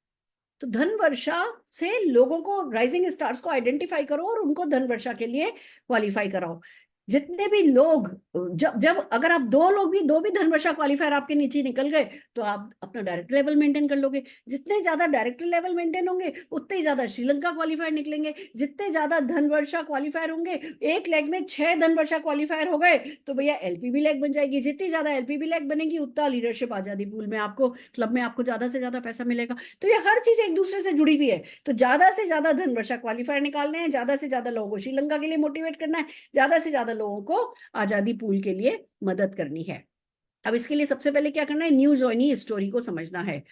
तो धन वर्षा से लोगों को, राइजिंग स्टार्स को आइडेंटिफाई करो और उनको धन वर्षा के लिए क्वालिफाई कराओ। जितने भी लोग, जब जब अगर आप दो भी धन वर्षा क्वालिफायर आपके नीचे निकल गए, तो आप अपना डायरेक्टर लेवल मेंटेन कर लोगे। जितने ज्यादा डायरेक्टर लेवल मेंटेन होंगे, उतने ही ज्यादा श्रीलंका क्वालिफायर निकलेंगे। जितने ज्यादा धन वर्षा क्वालिफायर होंगे, एक लेग में 6 धन वर्षा क्वालिफायर हो गए, तो भैया एलपीबी लेग बन जाएगी। जितनी ज्यादा एलपीबी लेग बनेगी, उतना लीडरशिप आजादी पूल में आपको, क्लब में आपको ज्यादा से ज्यादा पैसा मिलेगा। तो ये हर चीज एक दूसरे से जुड़ी हुई है। तो ज्यादा से ज्यादा धन वर्षा क्वालिफायर निकालने हैं, ज्यादा से ज्यादा लोगों को श्रीलंका के लिए मोटिवेट करना है, ज्यादा से ज्यादा लोगों को आजादी पूल के लिए मदद करनी है। अब इसके लिए सबसे पहले क्या करना है? न्यू ज्वाइनी स्टोरी को समझना है।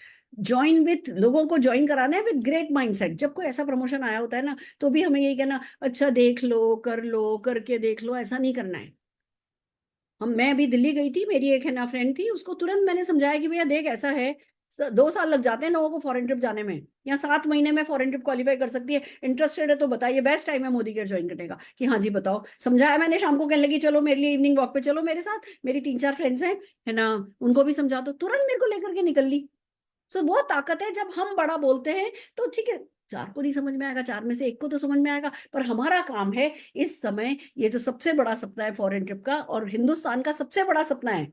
ज्वाइन विथ, लोगों को ज्वाइन कराना है विद ग्रेट माइंडसेट। जब कोई ऐसा प्रमोशन आया होता है ना, तो भी हमें यही कहना, अच्छा देख लो, करके देख लो, ऐसा नहीं करना है। मैं अभी दिल्ली गई थी, मेरी एक है ना फ्रेंड थी, उसको तुरंत मैंने समझाया कि भैया देख ऐसा है, 2 साल लग जाते हैं लोगों को फॉरेन ट्रिप जाने में, या 7 महीने में फॉरेन ट्रिप क्वालिफाई कर सकती है। इंटरेस्टेड है तो बताइए, बेस्ट टाइम है मोदी केयर ज्वाइन करने का। कि हाँ जी बताओ। समझाया मैंने, शाम को कहने लगी चलो मेरे लिए इवनिंग वॉक पे चलो मेरे साथ, मेरी 3-4 फ्रेंड्स हैं, है ना, उनको भी समझा दो, तुरंत मेरे को लेकर के निकल ली। सो वो ताकत है, जब हम बड़ा बोलते हैं तो ठीक है, 4 को नहीं समझ में आएगा, 4 में से 1 को तो समझ में आएगा, पर हमारा काम है इस समय, ये जो सबसे बड़ा सपना है फॉरेन ट्रिप का, और हिंदुस्तान का सबसे बड़ा सपना है।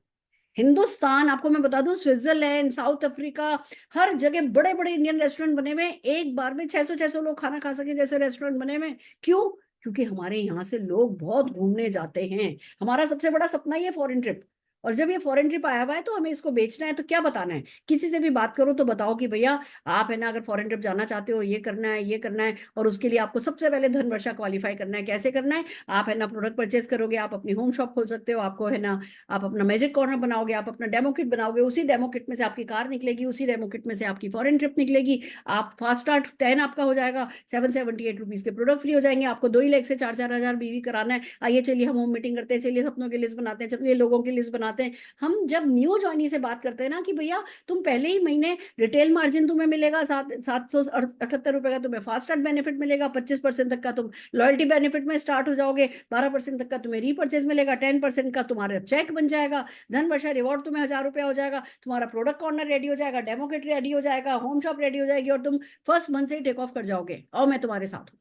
हिंदुस्तान, आपको मैं बता दूं, स्विट्जरलैंड, साउथ अफ्रीका, हर जगह बड़े बड़े इंडियन रेस्टोरेंट बने हुए, एक बार में 600-600 लोग खाना खा सके जैसे रेस्टोरेंट बने हुए। क्यों? क्योंकि हमारे यहाँ से लोग बहुत घूमने जाते हैं। हमारा सबसे बड़ा सपना ही है फॉरेन ट्रिप। और जब ये फॉरेन ट्रिप आया हुआ है तो हमें इसको बेचना है। तो क्या बताना है? किसी से भी बात करो तो बताओ कि भैया आप है ना, अगर फॉरेन ट्रिप जाना चाहते हो, ये करना है, ये करना है, और उसके लिए आपको सबसे पहले धन वर्षा क्वालिफाई करना है। कैसे करना है? आप है ना प्रोडक्ट परचेस करोगे, आप अपनी होम शॉप खोल सकते हो, आपको है ना, आप अपना मैजिक कॉर्नर बनाओगे, आप अपना डेमो किट बनाओगे, उसी डेमो किट में से आपकी कार निकलेगी, उसी डेमो किट में से आपकी फॉरेन ट्रिप निकलेगी, आप फास्ट स्टार्ट 10 आपका हो जाएगा, 778 रुपीज के प्रोडक्ट फ्री हो जाएंगे। आपको 2 ही लेग से 4-4 हजार बीवी कराना है। आइए चलिए हम होम मीटिंग करते हैं, चलिए सपनों की लिस्ट बनाते हैं, चलिए लोगों की लिस्ट बनाते हैं। हम जब न्यू ज्वाइनी से बात करते हैं ना कि भैया तुम पहले ही महीने रिटेल मार्जिन तुम्हें मिलेगा 778 रुपए का, तुम्हें फास्ट स्टार्ट बेनिफिट मिलेगा, 25% तक का तुम लॉयल्टी बेनिफिट में स्टार्ट हो जाओगे, 12% तक का तुम्हें रीपर्चेज मिलेगा, 10% का तुम्हारा चेक बन जाएगा, धन वर्षा रिवॉर्ड तुम्हें 1000 रुपया हो जाएगा, तुम्हारा प्रोडक्ट कॉर्नर रेडी हो जाएगा, डेमो किट रेडी हो जाएगा, होम शॉप रेडी हो जाएगी, और तुम फर्स्ट मंथ से ही टेक ऑफ कर जाओगे। और मैं तुम्हारे साथ हूँ।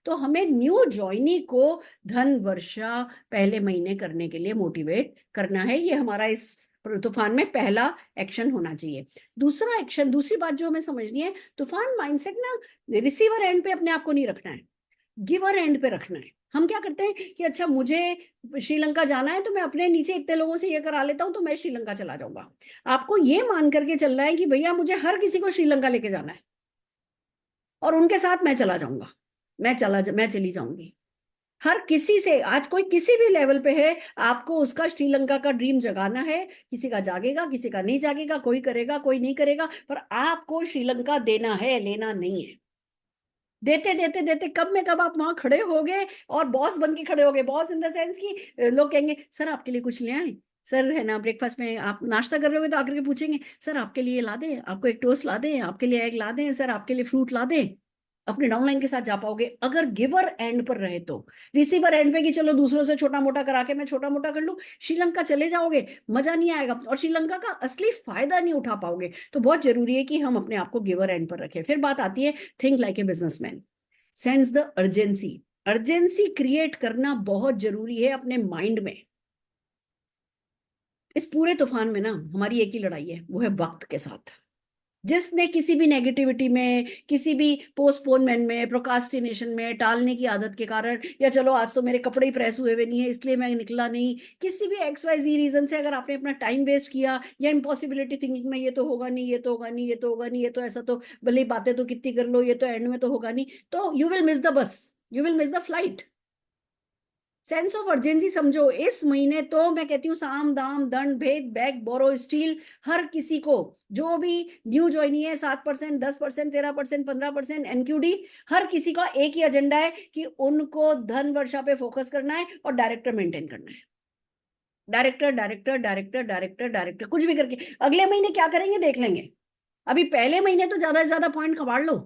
तो हमें न्यू ज्वाइनी को धन वर्षा पहले महीने करने के लिए मोटिवेट करना है। ये हमारा इस तूफान में पहला एक्शन होना चाहिए। दूसरा एक्शन, दूसरी बात जो हमें समझनी है, तूफान माइंडसेट ना रिसीवर एंड पे अपने आप को नहीं रखना है, गिवर एंड पे रखना है। हम क्या करते हैं कि अच्छा मुझे श्रीलंका जाना है तो मैं अपने नीचे इतने लोगों से ये करा लेता हूं तो मैं श्रीलंका चला जाऊंगा। आपको ये मान करके चलना है कि भैया मुझे हर किसी को श्रीलंका लेके जाना है और उनके साथ मैं चला जाऊंगा, मैं चली जाऊंगी। हर किसी से, आज कोई किसी भी लेवल पे है, आपको उसका श्रीलंका का ड्रीम जगाना है। किसी का जागेगा, किसी का नहीं जागेगा, कोई करेगा, कोई नहीं करेगा, पर आपको श्रीलंका देना है, लेना नहीं है। देते देते देते कब में कब आप वहां खड़े हो गए और बॉस बन के खड़े हो गए। बॉस इन द सेंस की लोग कहेंगे सर आपके लिए कुछ ले आए, सर है ना, ब्रेकफास्ट में आप नाश्ता कर रहे हो तो आकर के पूछेंगे सर आपके लिए ला दें, आपको एक टोस्ट ला दें, आपके लिए एग ला दें, सर आपके लिए फ्रूट ला दें। अपने डाउनलाइन के साथ जा पाओगे अगर गिवर एंड पर रहे। तो रिसीवर एंड पे कि चलो दूसरों से छोटा मोटा करा के मैं छोटा मोटा कर लूं, श्रीलंका चले जाओगे, मजा नहीं आएगा और श्रीलंका का असली फायदा नहीं उठा पाओगे। तो बहुत जरूरी है कि हम अपने आप को गिवर एंड पर रखें। फिर बात आती है think like a businessman, sense the urgency. Urgency create करना बहुत जरूरी है अपने माइंड में। इस पूरे तूफान में ना हमारी एक ही लड़ाई है, वो है वक्त के साथ। जिसने किसी भी नेगेटिविटी में, किसी भी पोस्टपोनमेंट में, प्रोकास्टिनेशन में, टालने की आदत के कारण, या चलो आज तो मेरे कपड़े ही प्रेस हुए नहीं है इसलिए मैं निकला नहीं, किसी भी XYZ रीजन से अगर आपने अपना टाइम वेस्ट किया या इम्पॉसिबिलिटी थिंकिंग में ये तो होगा नहीं, ये तो होगा नहीं, ये तो होगा नहीं, ये तो ऐसा, तो भले ही बातें तो कितनी कर लो, ये तो एंड में तो होगा नहीं, तो you will miss the bus, you will miss the flight. Sense of urgency समझो। इस महीने तो मैं कहती हूँ साम दाम दंड भेद बैग बोरो स्टील, हर किसी को जो भी न्यू ज्वाइनी है 7%, 10%, 13%, 15%, NQD, हर किसी का एक ही एजेंडा है कि उनको धन वर्षा पे फोकस करना है और डायरेक्टर मेंटेन करना है। Director director director director director कुछ भी करके अगले महीने क्या करेंगे देख लेंगे। अभी पहले महीने तो ज्यादा से ज्यादा पॉइंट कमाड़ लो।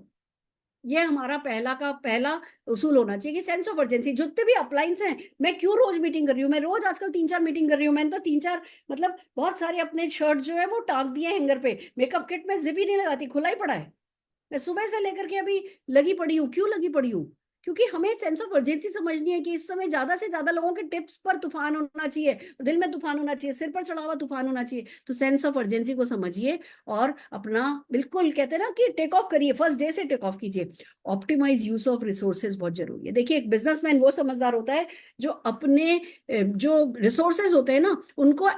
ये हमारा पहला उसूल होना चाहिए कि सेंस ऑफ अर्जेंसी। जितने भी अपलाइंस हैं, मैं क्यों रोज मीटिंग कर रही हूँ, मैं रोज आजकल 3-4 मीटिंग कर रही हूँ। मैंने तो 3-4 मतलब बहुत सारे अपने शर्ट जो है वो टांग दिए हैंगर पे। मेकअप किट में जिप ही नहीं लगाती, खुला ही पड़ा है। मैं सुबह से लेकर के अभी लगी पड़ी हूँ। क्यों लगी पड़ी हूँ? क्योंकि हमें सेंस ऑफ अर्जेंसी समझनी है कि इस समय ज्यादा से ज्यादा लोगों के टिप्स पर तूफान होना चाहिए, दिल में तूफान होना चाहिए, सिर पर चढ़ा हुआ तूफान होना चाहिए। तो सेंस ऑफ अर्जेंसी को समझिए और अपना बिल्कुल कहते हैं ना कि टेक ऑफ करिए, फर्स्ट डे से टेक ऑफ कीजिए। ऑप्टिमाइज यूज ऑफ रिसोर्सेज बहुत जरूरी है। देखिए एक बिजनेसमैन वो समझदार होता है जो अपने जो रिसोर्सेज होते हैं ना उनको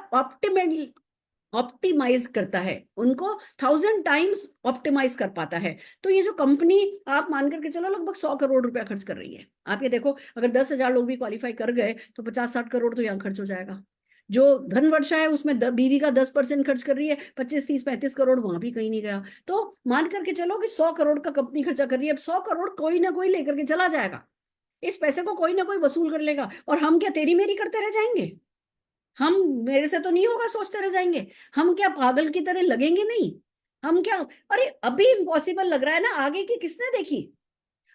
ऑप्टिमाइज करता है, उनको 1000 टाइम्स ऑप्टिमाइज कर पाता है। तो ये जो कंपनी आप मान करके चलो लगभग 100 करोड़ रुपया खर्च कर रही है, आप ये देखो अगर 10,000 लोग भी क्वालिफाई कर गए तो 50-60 करोड़ तो यहाँ खर्च हो जाएगा। जो धन वर्षा है उसमें बीवी का 10% खर्च कर रही है, 25-30-35 करोड़ वहां भी कहीं नहीं गया। तो मान करके चलो कि 100 करोड़ का कंपनी खर्चा कर रही है, अब 100 करोड़ कोई ना कोई लेकर के चला जाएगा। इस पैसे को कोई ना कोई वसूल कर लेगा और हम क्या तेरी मेरी करते रह जाएंगे? हम मेरे से तो नहीं होगा सोचते रह जाएंगे? हम क्या पागल की तरह लगेंगे? नहीं। हम क्या, अरे अभी इम्पॉसिबल लग रहा है ना, आगे की किसने देखी?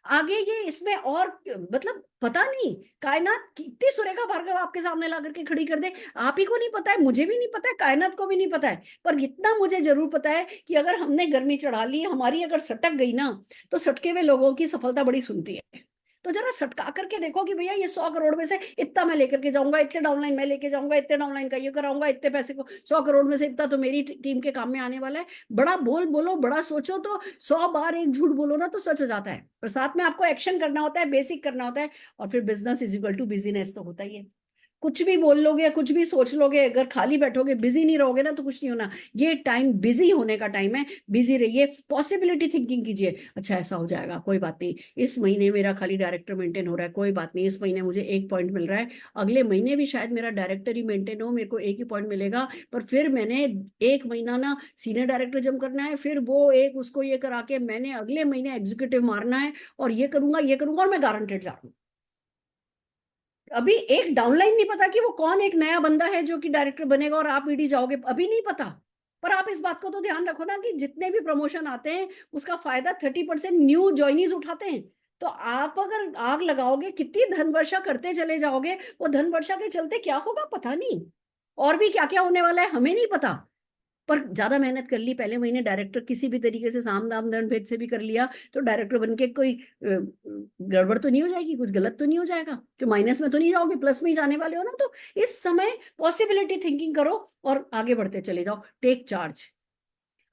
आगे ये इसमें और मतलब पता नहीं कायनात कितनी सुरेखा भार्गव आपके सामने ला करके खड़ी कर दे, आप ही को नहीं पता है, मुझे भी नहीं पता है, कायनात को भी नहीं पता है। पर इतना मुझे जरूर पता है कि अगर हमने गर्मी चढ़ा ली, हमारी अगर सटक गई ना, तो सटके हुए लोगों की सफलता बड़ी सुनती है। तो जरा सटका करके देखो कि भैया ये 100 करोड़ में से इतना मैं लेकर के जाऊंगा, इतने डाउनलाइन मैं लेके जाऊंगा, इतने डाउनलाइन का ये कराऊंगा, इतने पैसे को 100 करोड़ में से इतना तो मेरी टीम के काम में आने वाला है। बड़ा बोलो, बड़ा सोचो, तो 100 बार एक झूठ बोलो ना तो सच हो जाता है। पर साथ में आपको एक्शन करना होता है, बेसिक करना होता है। और फिर business is equal to busyness तो होता ही है। कुछ भी बोल लोगे या कुछ भी सोच लोगे, अगर खाली बैठोगे, बिजी नहीं रहोगे ना, तो कुछ नहीं होना। ये टाइम बिजी होने का टाइम है, बिजी रहिए, पॉसिबिलिटी थिंकिंग कीजिए। अच्छा ऐसा हो जाएगा, कोई बात नहीं, इस महीने मेरा खाली डायरेक्टर मेंटेन हो रहा है, कोई बात नहीं, इस महीने मुझे 1 पॉइंट मिल रहा है, अगले महीने भी शायद मेरा डायरेक्टर ही मेंटेन हो, मेरे को 1 ही पॉइंट मिलेगा, पर फिर मैंने 1 महीना ना सीनियर डायरेक्टर जम करना है, फिर वो एक उसको ये करा के मैंने अगले महीने एग्जीक्यूटिव मारना है, और ये करूंगा और मैं गारंटेड जा रहा हूँ। अभी एक डाउनलाइन नहीं पता कि वो कौन एक नया बंदा है जो कि डायरेक्टर बनेगा और आप ईडी जाओगे, अभी नहीं पता। पर आप इस बात को तो ध्यान रखो ना कि जितने भी प्रमोशन आते हैं उसका फायदा 30% न्यू ज्वाइनीज उठाते हैं। तो आप अगर आग लगाओगे, कितनी धन वर्षा करते चले जाओगे, वो धन वर्षा के चलते क्या होगा पता नहीं, और भी क्या क्या होने वाला है हमें नहीं पता। पर ज्यादा मेहनत कर ली, पहले महीने डायरेक्टर किसी भी तरीके से साम दाम दंड भेद से भी कर लिया, तो डायरेक्टर बन के कोई गड़बड़ तो नहीं हो जाएगी, कुछ गलत तो नहीं हो जाएगा, कि माइनस में तो नहीं जाओगे, प्लस में ही जाने वाले हो ना। तो इस समय पॉसिबिलिटी थिंकिंग करो और आगे बढ़ते चले जाओ, टेक चार्ज।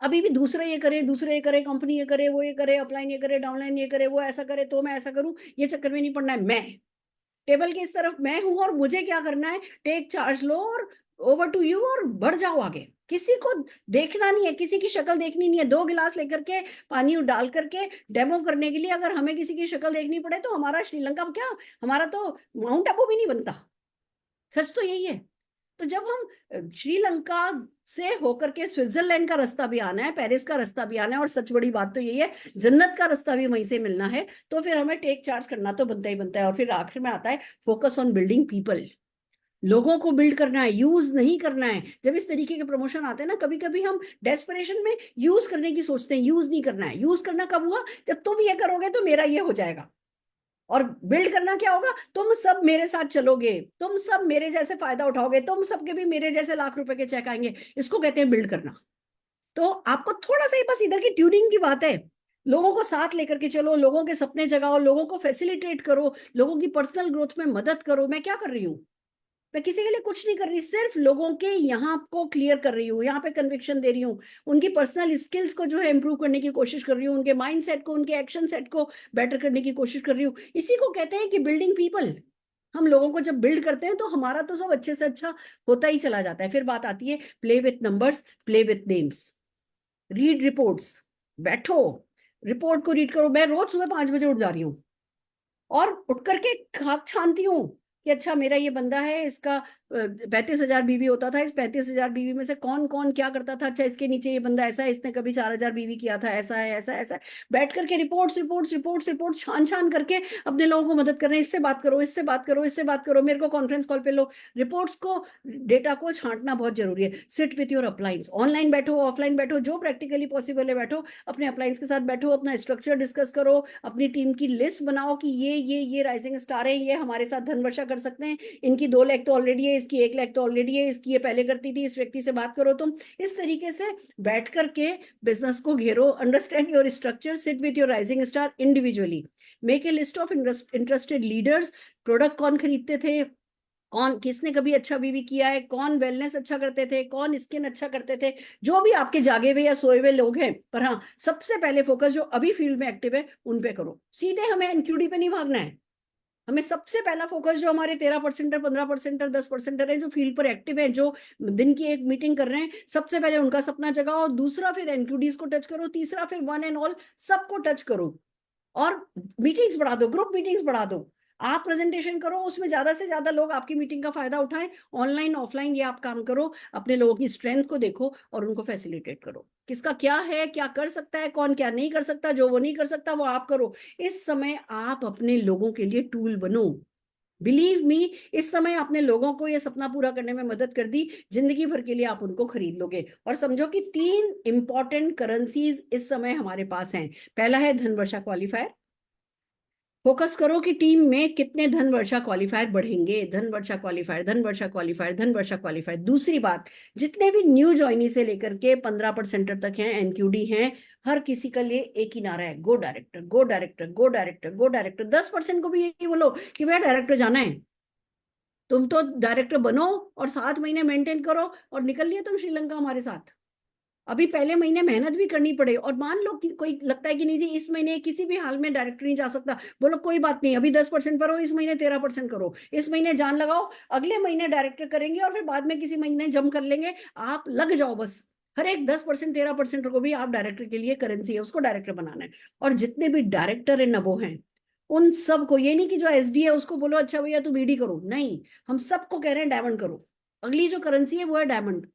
अभी भी दूसरे ये करे, कंपनी ये करे, वो ये करे, अपलाइन ये करे, डाउनलाइन ये करे, वो ऐसा करे तो मैं ऐसा करूं, ये चक्कर में नहीं पड़ना है। मैं टेबल की इस तरफ मैं हूं और मुझे क्या करना है, टेक चार्ज लो और ओवर टू यू, और बढ़ जाओ आगे। किसी को देखना नहीं है, किसी की शक्ल देखनी नहीं है। 2 गिलास लेकर के पानी डाल करके डेमो करने के लिए अगर हमें किसी की शक्ल देखनी पड़े तो हमारा श्रीलंका क्या, हमारा तो माउंट आबू भी नहीं बनता। सच तो यही है। तो जब हम श्रीलंका से होकर के स्विट्जरलैंड का रास्ता भी आना है, पेरिस का रास्ता भी आना है, और सच बड़ी बात तो यही है जन्नत का रास्ता भी वहीं से मिलना है, तो फिर हमें टेक चार्ज करना तो बनता ही बनता है। और फिर आखिर में आता है फोकस ऑन बिल्डिंग पीपल। लोगों को बिल्ड करना है, यूज नहीं करना है। जब इस तरीके के प्रमोशन आते हैं ना, कभी कभी हम डेस्परेशन में यूज करने की सोचते हैं, यूज नहीं करना है। यूज करना कब हुआ? जब तुम ये करोगे तो मेरा ये हो जाएगा। और बिल्ड करना क्या होगा? तुम सब मेरे साथ चलोगे, तुम सब मेरे जैसे फायदा उठाओगे, तुम सबके भी मेरे जैसे लाख रुपए के चेक आएंगे। इसको कहते हैं बिल्ड करना। तो आपको थोड़ा सा ही बस इधर की ट्यूनिंग की बात है। लोगों को साथ लेकर के चलो, लोगों के सपने जगाओ, लोगों को फैसिलिटेट करो, लोगों की पर्सनल ग्रोथ में मदद करो। मैं क्या कर रही हूँ? मैं किसी के लिए कुछ नहीं कर रही, सिर्फ लोगों के यहाँ को क्लियर कर रही हूँ, यहाँ पे कन्विक्शन दे रही हूँ, उनकी पर्सनल स्किल्स को जो है इंप्रूव करने की कोशिश कर रही हूँ, उनके माइंड सेट को, उनके एक्शन सेट को बेटर करने की कोशिश कर रही हूँ। इसी को कहते हैं कि बिल्डिंग पीपल। हम लोगों को जब बिल्ड करते हैं तो हमारा तो सब अच्छे से अच्छा होता ही चला जाता है। फिर बात आती है play with numbers, play with names, read reports. बैठो, रिपोर्ट को रीड करो। मैं रोज सुबह 5 बजे उठ जा रही हूँ और उठ करके खाक छानती हूँ कि अच्छा मेरा ये बंदा है, इसका 35,000 बीवी होता था, इस 35,000 बीवी में से कौन कौन क्या करता था। अच्छा इसके नीचे ये बंदा ऐसा है, इसने कभी 4,000 बीवी किया था, ऐसा है ऐसा ऐसा है। बैठ करके रिपोर्ट्स रिपोर्ट्स रिपोर्ट्स रिपोर्ट छान छान करके अपने लोगों को मदद कर रहे हैं। इससे बात करो, इससे बात करो, इससे बात करो, मेरे को कॉन्फ्रेंस कॉल पे लो। रिपोर्ट्स को, डेटा को छांटना बहुत जरूरी है। सिट विथ योर अपलाइंस, ऑनलाइन बैठो, ऑफलाइन बैठो, जो प्रैक्टिकली पॉसिबल है बैठो, अपने अपलाइंस के साथ बैठो, अपना स्ट्रक्चर डिस्कस करो, अपनी टीम की लिस्ट बनाओ कि ये राइजिंग स्टार है, ये हमारे साथ धन वर्षा कर सकते हैं, इनकी 2 लाख तो ऑलरेडी है, इसकी 1 लाख तो ऑलरेडी है, इसकी ये पहले करती थी, इस व्यक्ति से बात करो तुम। इस तरीके से बैठ करके बिजनेस को घेरो, understand your structure, sit with your rising star individually, make a list of interested leaders. Product कौन खरीदते थे, कौन किसने कभी अच्छा बीवी किया है, कौन वेलनेस अच्छा करते थे, कौन स्किन अच्छा करते थे, जो भी आपके जागे हुए या सोए हुए लोग हैं। पर हाँ, सबसे पहले फोकस जो अभी फील्ड में एक्टिव है उन पे करो। सीधे हमें एनक्यूडी पे नहीं भागना है। हमें सबसे पहला फोकस जो हमारे 13% 15% 10% है, जो फील्ड पर एक्टिव है, जो दिन की एक मीटिंग कर रहे हैं, सबसे पहले उनका सपना जगाओ। दूसरा फिर एनक्यूडीज को टच करो। तीसरा फिर वन एंड ऑल सबको टच करो। और मीटिंग्स बढ़ा दो, ग्रुप मीटिंग्स बढ़ा दो। आप प्रेजेंटेशन करो, उसमें ज्यादा से ज्यादा लोग आपकी मीटिंग का फायदा उठाएं। ऑनलाइन ऑफलाइन ये आप काम करो। अपने लोगों की स्ट्रेंथ को देखो और उनको फैसिलिटेट करो। किसका क्या है, क्या कर सकता है, कौन क्या नहीं कर सकता, जो वो नहीं कर सकता वो आप करो। इस समय आप अपने लोगों के लिए टूल बनो। बिलीव मी, इस समय आपने लोगों को ये सपना पूरा करने में मदद कर दी, जिंदगी भर के लिए आप उनको खरीद लोगे। और समझो कि 3 इंपॉर्टेंट करेंसीज इस समय हमारे पास हैं। पहला है धन वर्षा क्वालिफायर। फोकस करो कि टीम में कितने धन वर्षा क्वालिफायर बढ़ेंगे। धन वर्षा क्वालिफायर, धन वर्षा क्वालिफायर, धन वर्षा क्वालिफायर। दूसरी बात, जितने भी न्यू ज्वाइनी से लेकर के 15% तक हैं, एनक्यूडी हैं, हर किसी का लिए एक ही नारा है, गो डायरेक्टर, गो डायरेक्टर, गो डायरेक्टर, गो डायरेक्टर। 10% को भी यही बोलो कि भैया डायरेक्टर जाना है। तुम तो डायरेक्टर बनो और 7 महीने मेंटेन करो और निकल लिए तुम श्रीलंका हमारे साथ। अभी पहले महीने मेहनत भी करनी पड़े। और मान लो कि कोई लगता है कि नहीं जी इस महीने किसी भी हाल में डायरेक्टर नहीं जा सकता, बोलो कोई बात नहीं, अभी 10% पर हो, इस महीने 13% करो, इस महीने जान लगाओ, अगले महीने डायरेक्टर करेंगे और फिर बाद में किसी महीने जम कर लेंगे। आप लग जाओ बस। हर एक 10% 13% को भी आप डायरेक्टर के लिए करेंसी है, उसको डायरेक्टर बनाना है। और जितने भी डायरेक्टर है नबो हैं, उन सबको, ये नहीं कि जो एसडी है उसको बोलो अच्छा भैया तू बीडी करो, नहीं, हम सबको कह रहे हैं डायमंड करो। अगली जो करेंसी है वो है डायमंड।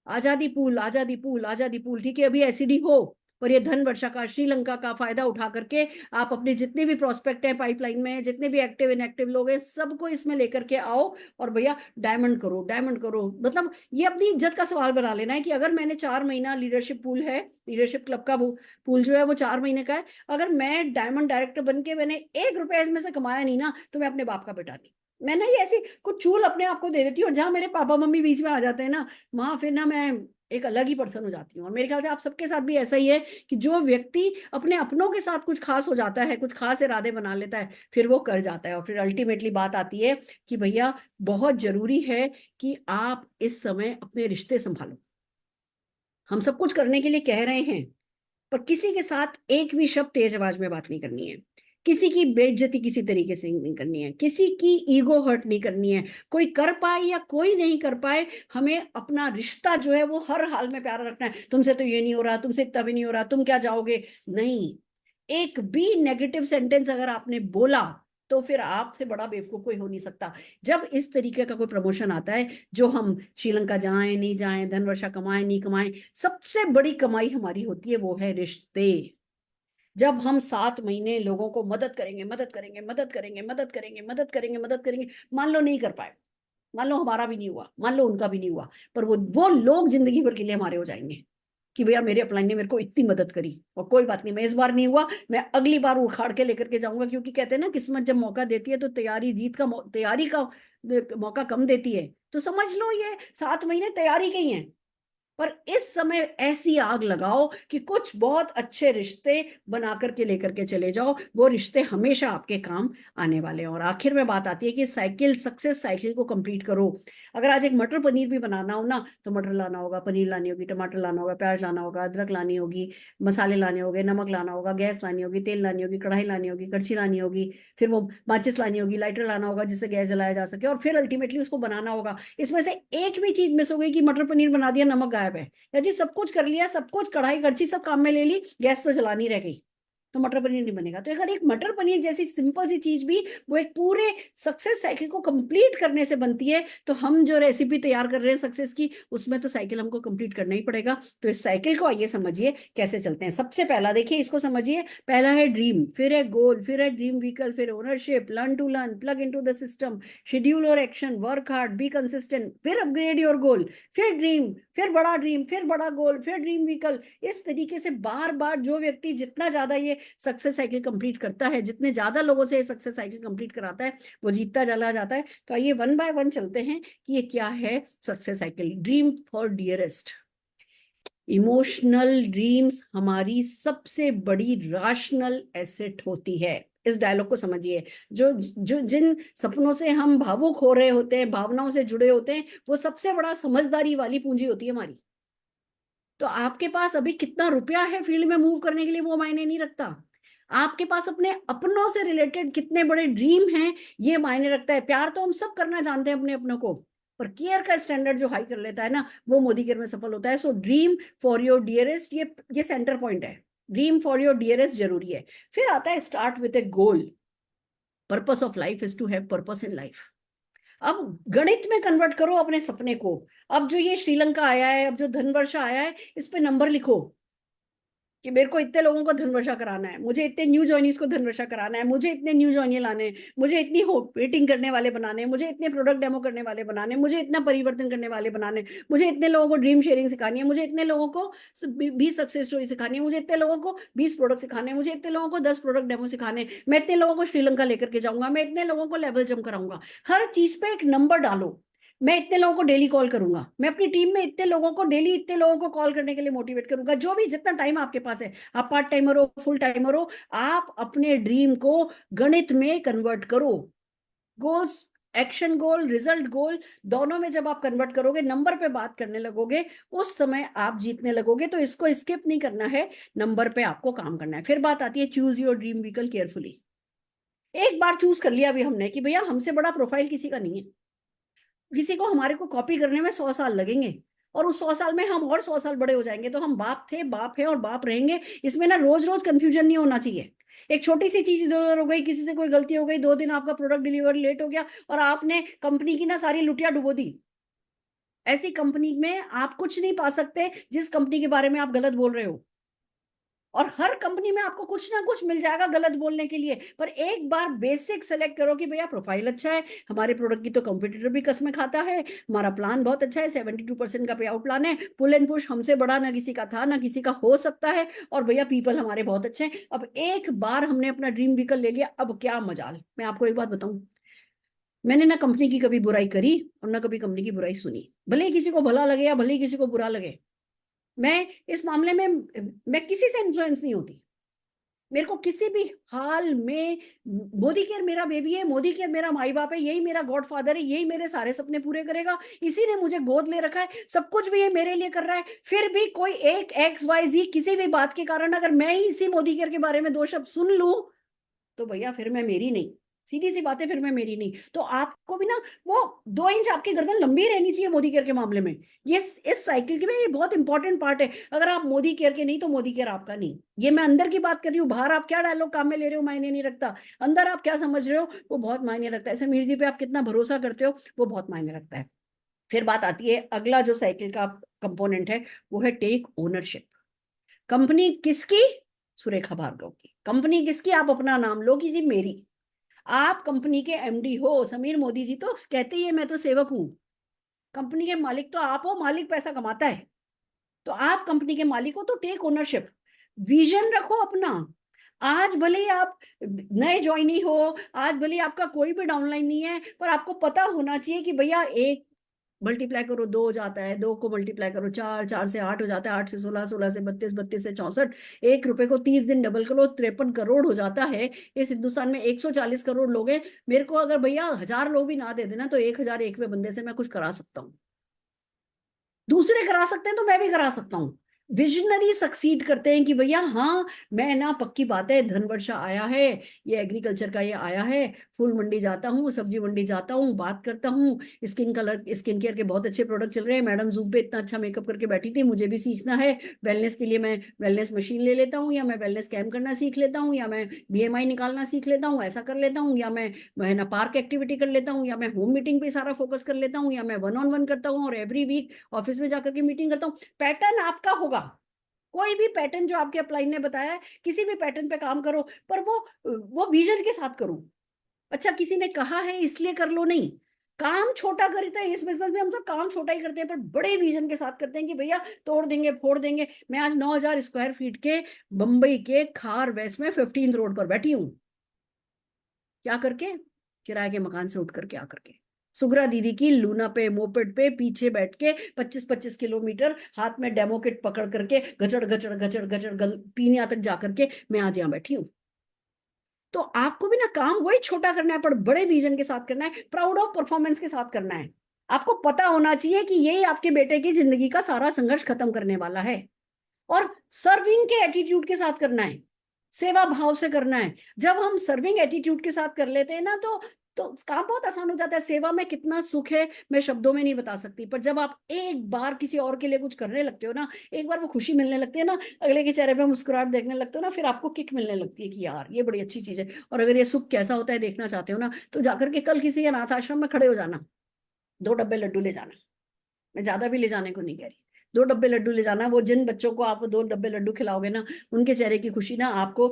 आजादी पूल, आजादी पूल, आजादी पूल। ठीक है, अभी एसईडी हो, पर ये धन वर्षा का, श्रीलंका का फायदा उठा करके आप अपने जितने भी प्रोस्पेक्ट है पाइपलाइन में, जितने भी एक्टिव इनएक्टिव लोग हैं, सबको इसमें लेकर के आओ और भैया डायमंड करो, डायमंड करो। मतलब ये अपनी इज्जत का सवाल बना लेना है कि अगर मैंने 4 महीना लीडरशिप पूल है, लीडरशिप क्लब का पूल जो है वो 4 महीने का है, अगर मैं डायमंड डायरेक्टर बन के मैंने 1 रुपया इसमें से कमाया नहीं ना, तो मैं अपने बाप का बेटा नहीं। मैं ना ये ऐसी कुछ चूल अपने आप को दे देती हूँ, और जहां मेरे पापा मम्मी बीच में आ जाते हैं ना, वहां फिर ना मैं एक अलग ही पर्सन हो जाती हूँ। और मेरे ख्याल से आप सबके साथ भी ऐसा ही है कि जो व्यक्ति अपने अपनों के साथ कुछ खास हो जाता है, कुछ खास इरादे बना लेता है, फिर वो कर जाता है। और फिर अल्टीमेटली बात आती है कि भैया बहुत जरूरी है कि आप इस समय अपने रिश्ते संभालो। हम सब कुछ करने के लिए कह रहे हैं, पर किसी के साथ एक भी शब्द तेज आवाज में बात नहीं करनी है। किसी की बेइज्जती किसी तरीके से नहीं करनी है, किसी की ईगो हर्ट नहीं करनी है। कोई कर पाए या कोई नहीं कर पाए, हमें अपना रिश्ता जो है वो हर हाल में प्यारा रखना है। तुमसे तो ये नहीं हो रहा, तुमसे इतना भी नहीं हो रहा, तुम क्या जाओगे, नहीं। एक भी नेगेटिव सेंटेंस अगर आपने बोला तो फिर आपसे बड़ा बेवकूफ कोई हो नहीं सकता। जब इस तरीके का कोई प्रमोशन आता है, जो हम श्रीलंका जाएं नहीं जाएं, धन वर्षा कमाएं नहीं कमाएं, सबसे बड़ी कमाई हमारी होती है वो है रिश्ते। जब हम 7 महीने लोगों को मदद करेंगे, मदद करेंगे, मदद करेंगे, मदद करेंगे, मदद करेंगे, मदद करेंगे, मान लो नहीं कर पाए, मान लो हमारा भी नहीं हुआ, मान लो उनका भी नहीं हुआ, पर वो लोग जिंदगी भर के लिए हमारे हो जाएंगे कि भैया मेरे अपलाइन ने मेरे को इतनी मदद करी, और कोई बात नहीं, मैं इस बार नहीं हुआ, मैं अगली बार उखाड़ के लेकर के जाऊंगा। क्योंकि कहते हैं ना, किस्मत जब मौका देती है तो तैयारी का मौका कम देती है। तो समझ लो ये 7 महीने तैयारी के ही हैं। पर इस समय ऐसी आग लगाओ कि कुछ बहुत अच्छे रिश्ते बना करके लेकर के चले जाओ, वो रिश्ते हमेशा आपके काम आने वाले हैं। और आखिर में बात आती है कि सक्सेस साइकिल को कंप्लीट करो। अगर आज एक मटर पनीर भी बनाना हो ना, तो मटर लाना होगा, पनीर लानी होगी, टमाटर लाना होगा, प्याज लाना होगा, अदरक लानी होगी, मसाले लाने होंगे, नमक लाना होगा, गैस लानी होगी, तेल लानी होगी, कढ़ाई लानी होगी, कड़छी लानी होगी, फिर वो माचिस लानी होगी, लाइटर लाना होगा जिससे गैस जलाया जा सके, और फिर अल्टीमेटली उसको बनाना होगा। इसमें से एक भी चीज मिस हो गई कि मटर पनीर बना दिया, नमक गायब है, यदि सब कुछ कर लिया, सब कुछ कढ़ाई कड़छी सब काम में ले ली, गैस तो जलानी रह गई, तो मटर पनीर नहीं बनेगा। तो अगर एक मटर पनीर जैसी सिंपल सी चीज भी वो एक पूरे सक्सेस साइकिल को कंप्लीट करने से बनती है, तो हम जो रेसिपी तैयार कर रहे हैं सक्सेस की, उसमें तो साइकिल हमको कंप्लीट करना ही पड़ेगा। तो इस साइकिल को आइए समझिए कैसे चलते हैं। सबसे पहला देखिए, इसको समझिए। पहला है ड्रीम, फिर है गोल, फिर है ड्रीम व्हीकल, फिर ownership, learn to learn, plug into the system, schedule और action, work hard, be consistent, फिर अपग्रेड योर गोल, फिर ड्रीम, फिर बड़ा गोल, फिर ड्रीम व्हीकल। इस तरीके से बार बार जो व्यक्ति जितना ज्यादा ये सक्सेस साइकिल कंप्लीट करता है, जितने ज्यादा लोगों से सक्सेस साइकिल कंप्लीट कराता है, वो जीतता चला जाता है। तो आइए वन बाय वन चलते हैं कि ये क्या है success cycle. Dream for dearest. Emotional dreams हमारी सबसे बड़ी राशनल एसेट होती है। इस डायलॉग को समझिए। जो जो जिन सपनों से हम भावुक हो रहे होते हैं, भावनाओं से जुड़े होते हैं, वो सबसे बड़ा समझदारी वाली पूंजी होती है हमारी। तो आपके पास अभी कितना रुपया है फील्ड में मूव करने के लिए, वो मायने नहीं रखता। आपके पास अपने अपनों से रिलेटेड कितने बड़े ड्रीम हैं, ये मायने रखता है। प्यार तो हम सब करना जानते हैं अपने अपनों को, पर केयर का स्टैंडर्ड जो हाई कर लेता है ना, वो मोदी केयर में सफल होता है। So dream for your dearest, ये सेंटर पॉइंट है। ड्रीम फॉर योर डियरेस्ट जरूरी है। फिर आता है start with a goal. Purpose of life is to have purpose in life. अब गणित में कन्वर्ट करो अपने सपने को। अब जो ये श्रीलंका आया है, अब जो धनवर्षा आया है, इस पे नंबर लिखो कि मेरे को इतने लोगों को धनवर्षा कराना है, मुझे इतने न्यू जॉइनीज को धनवर्षा कराना है, मुझे इतने न्यू जॉइनियर लाने हैं, मुझे इतनी वेटिंग करने वाले बनाने हैं, मुझे इतने प्रोडक्ट डेमो करने वाले बनाने हैं, मुझे इतना परिवर्तन करने वाले बनाने हैं, मुझे इतने लोगों को ड्रीम शेयरिंग सिखानी है, मुझे इतने लोगों को 20 सक्सेस स्टोरी सिखानी है, मुझे इतने लोगों को 20 प्रोडक्ट सिखाने हैं, मुझे इतने लोगों को 10 प्रोडक्ट डेमो सिखाने हैं, मैं इतने लोगों को श्रीलंका लेकर के जाऊंगा, मैं इतने लोगों को लेवल जंप कराऊंगा। हर चीज पे एक नंबर डालो। मैं इतने लोगों को डेली कॉल करूंगा, मैं अपनी टीम में इतने लोगों को डेली इतने लोगों को कॉल करने के लिए मोटिवेट करूंगा। जो भी जितना टाइम आपके पास है, आप पार्ट टाइमर हो, फुल टाइमर हो, आप अपने ड्रीम को गणित में कन्वर्ट करो। गोल्स, एक्शन गोल, रिजल्ट गोल, दोनों में जब आप कन्वर्ट करोगे, नंबर पे बात करने लगोगे, उस समय आप जीतने लगोगे। तो इसको स्किप नहीं करना है, नंबर पे आपको काम करना है। फिर बात आती है choose your dream vehicle carefully. एक बार चूज कर लिया अभी हमने कि भैया हमसे बड़ा प्रोफाइल किसी का नहीं है, किसी को हमारे को कॉपी करने में 100 साल लगेंगे, और उस 100 साल में हम और 100 साल बड़े हो जाएंगे, तो हम बाप थे, बाप है और बाप रहेंगे। इसमें ना रोज रोज कंफ्यूजन नहीं होना चाहिए। एक छोटी सी चीज इधर उधर हो गई, किसी से कोई गलती हो गई, 2 दिन आपका प्रोडक्ट डिलीवरी लेट हो गया, और आपने कंपनी की ना सारी लुटिया डुबो दी। ऐसी कंपनी में आप कुछ नहीं पा सकते जिस कंपनी के बारे में आप गलत बोल रहे हो। और हर कंपनी में आपको कुछ ना कुछ मिल जाएगा गलत बोलने के लिए, पर एक बार बेसिक सेलेक्ट करो कि भैया प्रोफाइल अच्छा है, हमारे प्रोडक्ट की तो कंपटीटर भी कसमें खाता है, हमारा प्लान बहुत अच्छा है, 72% का पे आउट प्लान है, पुल एंड पुश हमसे बड़ा ना किसी का था ना किसी का हो सकता है, और भैया पीपल हमारे बहुत अच्छे हैं। अब एक बार हमने अपना ड्रीम व्हीकल ले लिया, अब क्या मजाल। मैं आपको एक बात बताऊं, मैंने ना कंपनी की कभी बुराई करी और ना कभी कंपनी की बुराई सुनी, भले ही किसी को भला लगे या भले ही किसी को बुरा लगे। मैं इस मामले में मैं किसी से इन्फ्लुएंस नहीं होती। मेरे को किसी भी हाल में, मोदी केयर मेरा बेबी है, मोदी केयर मेरा माई बाप है, यही मेरा गॉड फादर है, यही मेरे सारे सपने पूरे करेगा, इसी ने मुझे गोद ले रखा है, सब कुछ भी ये मेरे लिए कर रहा है। फिर भी कोई एक XYZ किसी भी बात के कारण अगर मैं ही इसी मोदी केयर के बारे में 2 शब्द सुन लूं, तो भैया फिर मैं मेरी नहीं। सीधी सी बात है, फिर मैं मेरी नहीं। तो आपको भी ना वो 2 इंच आपकी गर्दन लंबी रहनी चाहिए मोदी केयर के मामले में। ये इस साइकिल के में ये बहुत इंपॉर्टेंट पार्ट है। अगर आप मोदी केयर के नहीं, तो मोदी केयर आपका नहीं। ये मैं अंदर की बात कर रही हूँ, बाहर आप क्या डायलॉग काम में ले रहे हो मायने नहीं रखता, अंदर आप क्या समझ रहे हो वो बहुत मायने रखता है। समीर जी पे आप कितना भरोसा करते हो वो बहुत मायने रखता है। फिर बात आती है, अगला जो साइकिल का कंपोनेंट है वो है टेक ओनरशिप। कंपनी किसकी? सुरेखा भार्गव की। कंपनी किसकी? आप अपना नाम लो कि जी मेरी। आप कंपनी के एमडी हो, समीर मोदी जी तो कहते ही है मैं तो सेवक हूं, कंपनी के मालिक तो आप हो, मालिक पैसा कमाता है, तो आप कंपनी के मालिक हो तो टेक ओनरशिप, विजन रखो अपना। आज भले ही आप नए ज्वाइनी हो, आज भले ही आपका कोई भी डाउनलाइन नहीं है, पर आपको पता होना चाहिए कि भैया एक मल्टीप्लाई करो 2 हो जाता है, 2 को मल्टीप्लाई करो 4, 4 से 8 हो जाता है, 8 से 16, 16 से 32, 32 से 64, 1 रुपए को 30 दिन डबल करो 53 करोड़ हो जाता है। इस हिंदुस्तान में 140 करोड़ लोग हैं, मेरे को अगर भैया 1000 लोग भी ना दे देना तो 1001वें बंदे से मैं कुछ करा सकता हूँ, दूसरे करा सकते हैं तो मैं भी करा सकता हूँ। विजनरी सक्सीड करते हैं कि भैया हाँ मैं ना, पक्की बात है धन वर्षा आया है, ये एग्रीकल्चर का ये आया है, फूल मंडी जाता हूँ, सब्जी मंडी जाता हूँ, बात करता हूँ, स्किन केयर के बहुत अच्छे प्रोडक्ट चल रहे हैं, मैडम जूम पे इतना अच्छा मेकअप करके बैठी थी, मुझे भी सीखना है, वेलनेस के लिए मैं वेलनेस मशीन ले लेता हूँ, या मैं वेलनेस कैम्प करना सीख लेता हूँ, या मैं बीएमआई निकालना सीख लेता हूँ, ऐसा कर लेता हूँ, या मैं ना पार्क एक्टिविटी कर लेता हूँ, या मैं होम मीटिंग पे सारा फोकस कर लेता हूँ, या मैं 1-on-1 करता हूँ और एवरी वीक ऑफिस में जाकर के मीटिंग करता हूँ। पैटर्न आपका होगा, कोई भी पैटर्न जो आपके अपलाइन ने बताया है, किसी भी पैटर्न पे काम करो, पर वो विजन के साथ करो। अच्छा किसी ने कहा है इसलिए कर लो नहीं, काम छोटा करते हैं इस बिजनेस में, हम सब काम छोटा ही करते हैं, पर बड़े विजन के साथ करते हैं कि भैया तोड़ देंगे फोड़ देंगे। मैं आज 9000 स्क्वायर फीट के बंबई के खार वेस्ट में 15 रोड पर बैठी हूँ, क्या करके, किराए के मकान से उठ करके आकर के, सुगरा दीदी की लूना पे मोपेड पे पीछे बैठ के 25-25 किलोमीटर हाथ में डेमो किट पकड़ करके गचड़ गचड़ गचड़ गचड़ पीनिया तक जाकर के मैं आज यहाँ बैठी हूँ। तो आपको भी ना काम वही छोटा करना है, पर बड़े विजन के साथ करना है, प्राउड ऑफ परफॉर्मेंस के साथ करना है। आपको पता होना चाहिए कि ये आपके बेटे की जिंदगी का सारा संघर्ष खत्म करने वाला है, और सर्विंग के एटीट्यूड के साथ करना है, सेवा भाव से करना है। जब हम सर्विंग एटीट्यूड के साथ कर लेते हैं ना तो काम बहुत आसान हो जाता है। सेवा में कितना सुख है मैं शब्दों में नहीं बता सकती, पर जब आप एक बार किसी और के लिए कुछ करने लगते हो ना, एक बार वो खुशी मिलने लगती है ना, अगले के चेहरे पे मुस्कुराहट देखने लगते हो ना, फिर आपको किक मिलने लगती है कि यार ये बड़ी अच्छी चीज है। और अगर ये सुख कैसा होता है देखना चाहते हो ना, तो जाकर के कल किसी अनाथ आश्रम में खड़े हो जाना, 2 डब्बे लड्डू ले जाना, मैं ज्यादा भी ले जाने को नहीं कह रही, 2 डब्बे लड्डू ले जाना। वो जिन बच्चों को आप वो 2 डब्बे लड्डू खिलाओगे ना, उनके चेहरे की खुशी ना आपको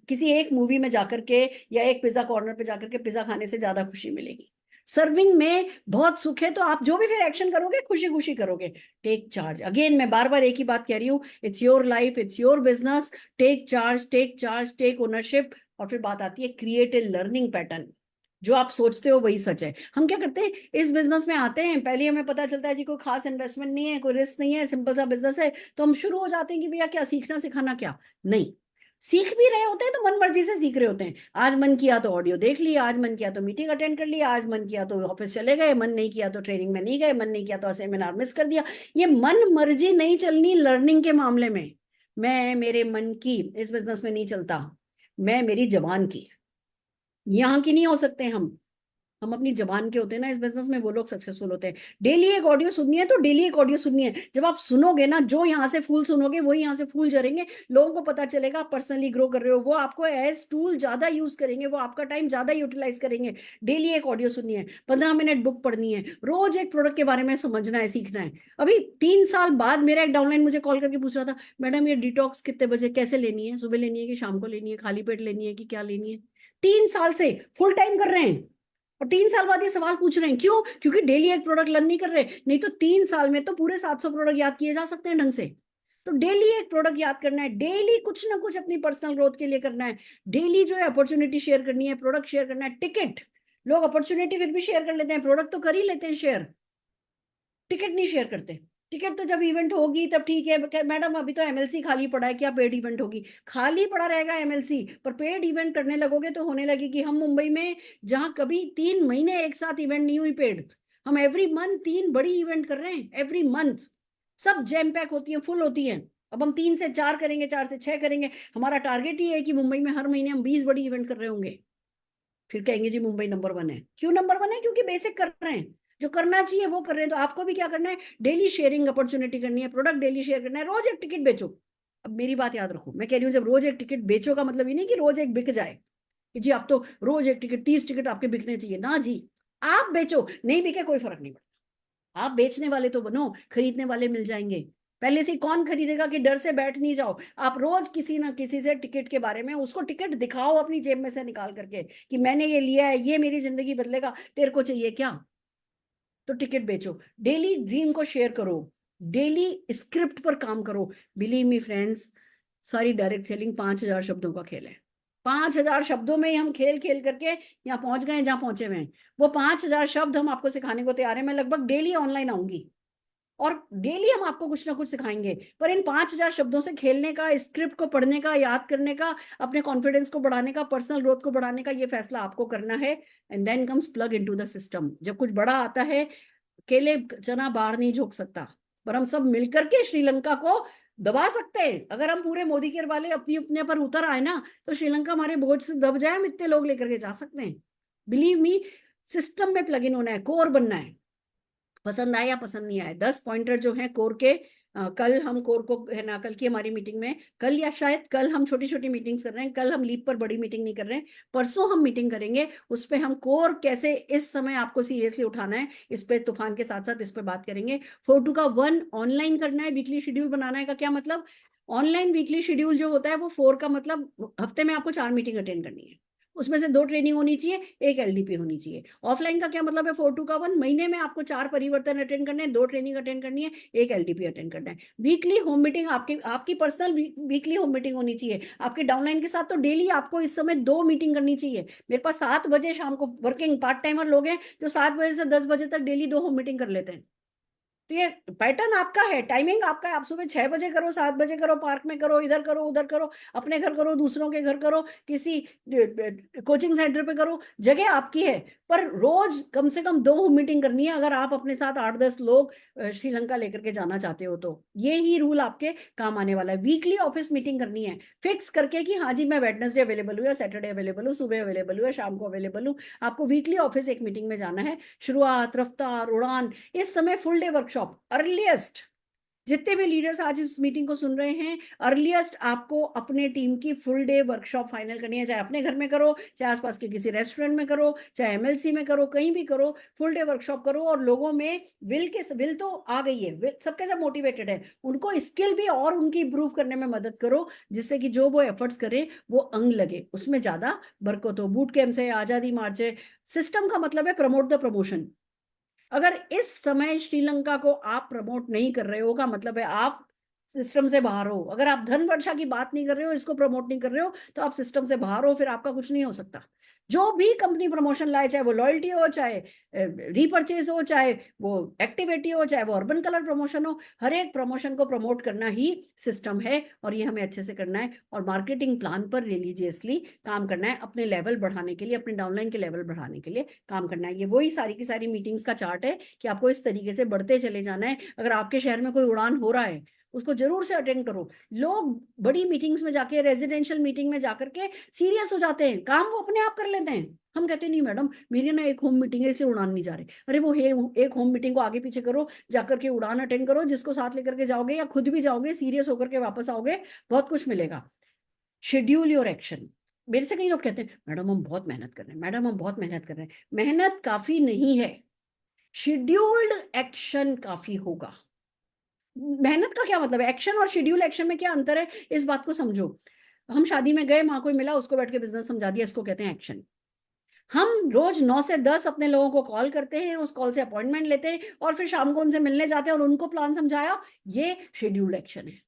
किसी एक मूवी में जाकर के या एक पिज्जा कॉर्नर पे जाकर के पिज्जा खाने से ज्यादा खुशी मिलेगी। सर्विंग में बहुत सुख है, तो आप जो भी फिर एक्शन करोगे खुशी खुशी करोगे। टेक चार्ज, अगेन मैं बार बार एक ही बात कह रही हूँ, it's your life, it's your business, take charge take charge, take ownership. और फिर बात आती है क्रिएट ए लर्निंग पैटर्न, जो आप सोचते हो वही सच है। हम क्या करते हैं, इस बिजनेस में आते हैं, पहले हमें पता चलता है जी कोई खास इन्वेस्टमेंट नहीं है, कोई रिस्क नहीं है, सिंपल सा बिजनेस है, तो हम शुरू हो जाते हैं कि भैया क्या सीखना सिखाना क्या नहीं। सीख भी रहे होते हैं तो मन मर्जी से सीख रहे होते हैं। आज मन किया तो ऑडियो देख लिया, आज मन किया तो मीटिंग अटेंड कर लिया, आज मन किया तो ऑफिस चले गए, मन नहीं किया तो ट्रेनिंग में नहीं गए, मन नहीं किया तो सेमिनार मिस कर दिया। ये मन मर्जी नहीं चलनी लर्निंग के मामले में। मैं मेरे मन की इस बिजनेस में नहीं चलता, मैं मेरी जबान की, यहाँ की नहीं हो सकते हम अपनी जबान के होते हैं ना इस बिजनेस में, वो लोग सक्सेसफुल होते हैं। डेली एक ऑडियो सुननी है तो डेली एक ऑडियो सुननी है, जब आप सुनोगे ना, जो यहाँ से फूल सुनोगे वही यहाँ से फूल झरेंगे, लोगों को पता चलेगा आप पर्सनली ग्रो कर रहे हो, वो आपको एज टूल ज्यादा यूज करेंगे, वो आपका टाइम ज्यादा यूटिलाइज करेंगे। डेली एक ऑडियो सुननी है, 15 मिनट बुक पढ़नी है, रोज एक प्रोडक्ट के बारे में समझना है, सीखना है। अभी 3 साल बाद मेरा एक डाउनलाइन मुझे कॉल करके पूछ रहा था, मैडम ये डिटॉक्स कितने बजे कैसे लेनी है, सुबह लेनी है कि शाम को लेनी है, खाली पेट लेनी है कि क्या लेनी है। 3 साल से फुल टाइम कर रहे हैं, और 3 साल बाद ये सवाल पूछ रहे हैं, क्यों? क्योंकि डेली एक प्रोडक्ट लर्न नहीं कर रहे, नहीं तो 3 साल में तो पूरे 700 प्रोडक्ट याद किए जा सकते हैं ढंग से। तो डेली एक प्रोडक्ट याद करना है, डेली कुछ ना कुछ अपनी पर्सनल ग्रोथ के लिए करना है, डेली जो है अपॉर्चुनिटी शेयर करनी है, प्रोडक्ट शेयर करना है। टिकट, लोग अपॉर्चुनिटी फिर भी शेयर कर लेते हैं, प्रोडक्ट तो कर ही लेते हैं शेयर, टिकट नहीं शेयर करते। टिकट तो जब इवेंट होगी तब ठीक है, मैडम अभी तो एमएलसी खाली पड़ा है, क्या पेड इवेंट होगी? खाली पड़ा रहेगा एमएलसी, पर पेड इवेंट करने लगोगे तो होने लगेगी। हम मुंबई में जहां कभी 3 महीने एक साथ इवेंट नहीं हुई पेड, हम एवरी मंथ 3 बड़ी इवेंट कर रहे हैं, एवरी मंथ सब जैम पैक होती है, फुल होती है। अब हम 3 से 4 करेंगे, 4 से 6 करेंगे, हमारा टारगेट ही है कि मुंबई में हर महीने हम 20 बड़ी इवेंट कर रहे होंगे। फिर कहेंगे जी मुंबई नंबर 1 है, क्यों नंबर 1 है? क्योंकि बेसिक कर रहे हैं, जो करना चाहिए वो कर रहे हैं। तो आपको भी क्या करना है, डेली शेयरिंग अपॉर्चुनिटी करनी है, प्रोडक्ट डेली शेयर करना है, रोज एक टिकट बेचो। अब मेरी बात याद रखो, मैं कह रही हूँ जब रोज एक टिकट बेचो का मतलब ये नहीं कि रोज एक बिक जाए कि जी आप तो रोज एक टिकट 30 टिकट आपके बिकने चाहिए ना जी। आप बेचो, नहीं बिके कोई फर्क नहीं पड़ता, आप बेचने वाले तो बनो, खरीदने वाले मिल जाएंगे। पहले से कौन खरीदेगा कि डर से बैठ नहीं जाओ। आप रोज किसी ना किसी से टिकट के बारे में, उसको टिकट दिखाओ अपनी जेब में से निकाल करके कि मैंने ये लिया है, ये मेरी जिंदगी बदलेगा, तेरे को चाहिए क्या, तो टिकट बेचो। डेली ड्रीम को शेयर करो, डेली स्क्रिप्ट पर काम करो। बिलीव मी फ्रेंड्स, सारी डायरेक्ट सेलिंग 5,000 शब्दों का खेल है। 5,000 शब्दों में ही हम खेल खेल करके यहाँ पहुंच गए जहां पहुंचे हुए हैं। वो 5,000 शब्द हम आपको सिखाने को तैयार है। मैं लगभग डेली ऑनलाइन आऊंगी और डेली हम आपको कुछ ना कुछ सिखाएंगे। पर इन 5,000 शब्दों से खेलने का, स्क्रिप्ट को पढ़ने का, याद करने का, अपने कॉन्फिडेंस को बढ़ाने का, पर्सनल ग्रोथ को बढ़ाने का, ये फैसला आपको करना है। And then comes plug into the system. जब कुछ बड़ा आता है, अकेले चना बाहर नहीं झोंक सकता, पर हम सब मिलकर के श्रीलंका को दबा सकते हैं। अगर हम पूरे मोदी केयर वाले अपनी अपने पर उतर आए ना, तो श्रीलंका हमारे बोझ से दब जाए, हम इतने लोग लेकर के जा सकते हैं। बिलीव मी, सिस्टम में प्लग इन होना है, कोर बनना है। पसंद आए या पसंद नहीं आए, 10 पॉइंटर जो हैं कोर के। कल हम कोर को, है ना, कल की हमारी मीटिंग में, कल या शायद कल हम छोटी छोटी मीटिंग्स कर रहे हैं, कल हम लीप पर बड़ी मीटिंग नहीं कर रहे हैं, परसों हम मीटिंग करेंगे। उस पर हम कोर कैसे इस समय आपको सीरियसली उठाना है, इस पे तूफान के साथ साथ इस पे बात करेंगे। 4-2 का 1 ऑनलाइन करना है, वीकली शेड्यूल बनाना है। का क्या मतलब? ऑनलाइन वीकली शेड्यूल जो होता है वो 4 का मतलब हफ्ते में आपको 4 मीटिंग अटेंड करनी है, उसमें से 2 ट्रेनिंग होनी चाहिए, 1 एलडीपी होनी चाहिए। ऑफलाइन का क्या मतलब है? 4-2 का 1 महीने में आपको 4 परिवर्तन अटेंड करने हैं, 2 ट्रेनिंग अटेंड करनी है, 1 एलडीपी अटेंड करना है। वीकली होम मीटिंग आपकी आपकी पर्सनल वीकली होम मीटिंग होनी चाहिए आपके डाउनलाइन के साथ। तो डेली आपको इस समय 2 मीटिंग करनी चाहिए। मेरे पास 7 बजे शाम को वर्किंग पार्ट टाइमर लोग हैं जो 7 बजे से 10 बजे तक डेली 2 होम मीटिंग कर लेते हैं। तो ये पैटर्न आपका है, टाइमिंग आपका है। आप सुबह 6 बजे करो, 7 बजे करो, पार्क में करो, इधर करो, उधर करो, अपने घर करो, दूसरों के घर करो, किसी कोचिंग सेंटर पे करो, जगह आपकी है। पर रोज कम से कम 2 मीटिंग करनी है अगर आप अपने साथ 8-10 लोग श्रीलंका लेकर के जाना चाहते हो। तो ये ही रूल आपके काम आने वाला है। वीकली ऑफिस मीटिंग करनी है फिक्स करके कि हाँ जी मैं वेडनेसडे अवेलेबल हूँ या सैटरडे अवेलेबल हूँ, सुबह अवेलेबल हूँ या शाम को अवेलेबल हूँ। आपको वीकली ऑफिस एक मीटिंग में जाना है। शुरुआत, रफ्तार, उड़ान, इस समय फुल डे वर्कशॉप अर्लीस्ट। जितने भी लीडर्स आज इस मीटिंग को सुन रहे हैं, अर्लीस्ट आपको अपने टीम की फुल डे वर्कशॉप फाइनल करनी है। चाहे अपने घर में करो, चाहे आसपास के किसी रेस्टोरेंट में करो, चाहे एमएलसी में करो, कहीं भी करो, फुल डे वर्कशॉप करो। और लोगों में विल तो आ गई है, सबके सब मोटिवेटेड है, उनको स्किल भी और उनकी इंप्रूव करने में मदद करो, जिससे कि जो वो एफर्ट्स करें वो अंग लगे, उसमें ज्यादा बरकत हो। बूट कैंप से, आजादी मार्च है, सिस्टम का मतलब है प्रमोट द प्रमोशन। अगर इस समय श्रीलंका को आप प्रमोट नहीं कर रहे हो का मतलब है आप सिस्टम से बाहर हो। अगर आप धन वर्षा की बात नहीं कर रहे हो, इसको प्रमोट नहीं कर रहे हो, तो आप सिस्टम से बाहर हो, फिर आपका कुछ नहीं हो सकता। जो भी कंपनी प्रमोशन लाए, चाहे वो लॉयल्टी हो, चाहे रीपर्चेज हो, चाहे वो एक्टिविटी हो, चाहे वो अर्बन कलर प्रमोशन हो, हर एक प्रमोशन को प्रमोट करना ही सिस्टम है। और ये हमें अच्छे से करना है और मार्केटिंग प्लान पर रिलीजियसली काम करना है, अपने लेवल बढ़ाने के लिए, अपने डाउनलाइन के लेवल बढ़ाने के लिए काम करना है। ये वही सारी की सारी मीटिंग्स का चार्ट है कि आपको इस तरीके से बढ़ते चले जाना है। अगर आपके शहर में कोई उड़ान हो रहा है, उसको जरूर से अटेंड करो। लोग बड़ी मीटिंग्स में जाके, रेजिडेंशियल मीटिंग में जाकर के सीरियस हो जाते हैं, काम वो अपने आप कर लेते हैं। हम कहते नहीं मैडम मेरी ना एक होम मीटिंग है इसलिए उड़ान नहीं जा रहे। अरे वो एक होम मीटिंग को आगे पीछे करो, जाकर के उड़ान अटेंड करो, जिसको साथ लेकर के जाओगे या खुद भी जाओगे, सीरियस होकर के वापस आओगे, बहुत कुछ मिलेगा। Schedule your action. मेरे से कई लोग कहते हैं मैडम हम बहुत मेहनत कर रहे हैं, मैडम हम बहुत मेहनत कर रहे हैं। मेहनत काफी नहीं है, शेड्यूल्ड एक्शन काफी होगा। मेहनत का क्या मतलब है? एक्शन और शेड्यूल एक्शन में क्या अंतर है, इस बात को समझो। हम शादी में गए, वहां कोई मिला, उसको बैठ के बिजनेस समझा दिया, इसको कहते हैं एक्शन। हम रोज 9 से 10 अपने लोगों को कॉल करते हैं, उस कॉल से अपॉइंटमेंट लेते हैं और फिर शाम को उनसे मिलने जाते हैं और उनको प्लान समझाया, ये शेड्यूल्ड एक्शन है।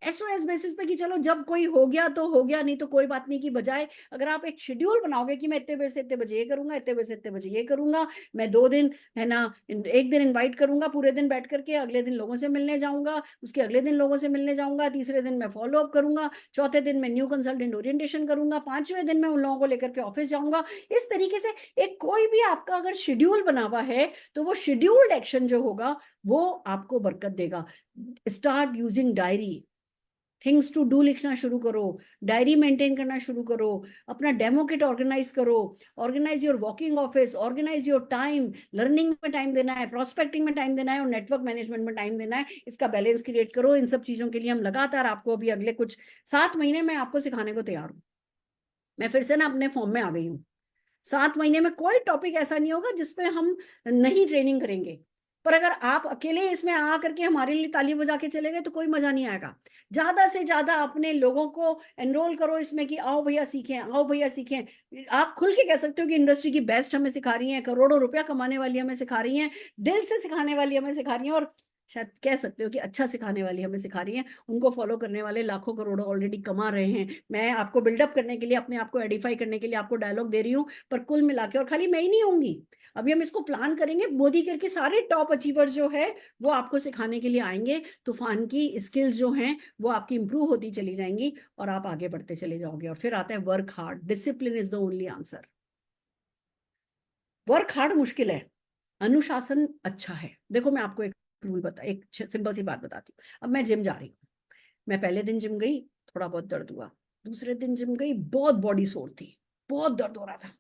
एसओएस बेसिस पे कि चलो जब कोई हो गया तो हो गया, नहीं तो कोई बात नहीं, की बजाय अगर आप एक शेड्यूल बनाओगे कि मैं इतने बजे से इतने बजे ये करूंगा, इतने बजे से इतने बजे ये करूंगा, मैं 2 दिन, है ना, एक दिन इनवाइट करूंगा पूरे दिन बैठ करके, अगले दिन लोगों से मिलने जाऊंगा, उसके अगले दिन लोगों से मिलने जाऊंगा, तीसरे दिन मैं फॉलो अप करूंगा, चौथे दिन मैं न्यू कंसल्टेंट ओरिएंटेशन करूंगा, 5वें दिन मैं उन लोगों को लेकर के ऑफिस जाऊंगा। इस तरीके से एक कोई भी आपका अगर शेड्यूल बना हुआ है तो वो शेड्यूल्ड एक्शन जो होगा वो आपको बरकत देगा। Start using diary, things to do लिखना शुरू करो, डायरी मेंटेन करना शुरू करो, अपना डेमो किट ऑर्गेनाइज करो, organise your walking office, organise your time, learning में टाइम देना है, प्रोस्पेक्टिंग में टाइम देना है और नेटवर्क मैनेजमेंट में टाइम देना है। इसका बैलेंस क्रिएट करो। इन सब चीजों के लिए हम लगातार आपको अभी अगले कुछ 7 महीने में आपको सिखाने को तैयार हूँ। मैं फिर से ना अपने फॉर्म में आ गई हूँ। 7 महीने में कोई टॉपिक ऐसा नहीं होगा जिसपे हम नहीं ट्रेनिंग करेंगे। पर अगर आप अकेले इसमें आ करके हमारे लिए ताली बजा के चले गए तो कोई मजा नहीं आएगा। ज्यादा से ज्यादा अपने लोगों को एनरोल करो इसमें कि आओ भैया सीखें, आओ भैया सीखें। आप खुल के कह सकते हो कि इंडस्ट्री की बेस्ट हमें सिखा रही हैं, करोड़ों रुपया कमाने वाली हमें सिखा रही हैं, दिल से सिखाने वाली हमें सिखा रही हैं, और शायद कह सकते हो कि अच्छा सिखाने वाली हमें सिखा रही हैं। उनको फॉलो करने वाले लाखों करोड़ों ऑलरेडी कमा रहे हैं। मैं आपको बिल्डअप करने के लिए, अपने आप को एडिफाई करने के लिए आपको डायलॉग दे रही हूँ, पर कुल मिला के, और खाली मैं ही नहीं होंगी, अभी हम इसको प्लान करेंगे, मोदी केयर के सारे टॉप अचीवर्स जो है वो आपको सिखाने के लिए आएंगे। तूफान की स्किल्स जो हैं वो आपकी इंप्रूव होती चली जाएंगी और आप आगे बढ़ते चले जाओगे। और फिर आता है work hard, discipline is the only answer. Work hard मुश्किल है, अनुशासन अच्छा है। देखो मैं आपको एक रूल बता, एक सिंपल सी बात बताती हूँ। अब मैं जिम जा रही हूँ, मैं पहले दिन जिम गई, थोड़ा बहुत दर्द हुआ, दूसरे दिन जिम गई, बहुत बॉडी सोर थी, बहुत दर्द हो रहा था।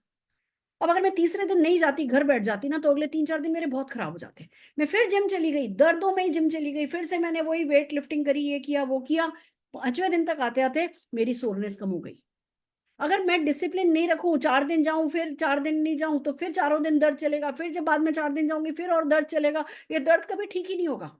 अब अगर मैं तीसरे दिन नहीं जाती, घर बैठ जाती ना, तो अगले 3-4 दिन मेरे बहुत खराब हो जाते। मैं फिर जिम चली गई, दर्दों में ही जिम चली गई, फिर से मैंने वही वेट लिफ्टिंग करी, ये किया वो किया, 5वें दिन तक आते आते मेरी सोरनेस कम हो गई। अगर मैं डिसिप्लिन नहीं रखूं, 4 दिन जाऊं फिर 4 दिन नहीं जाऊं, तो फिर चारों दिन दर्द चलेगा, फिर जब बाद में 4 दिन जाऊंगी फिर और दर्द चलेगा, ये दर्द कभी ठीक ही नहीं होगा।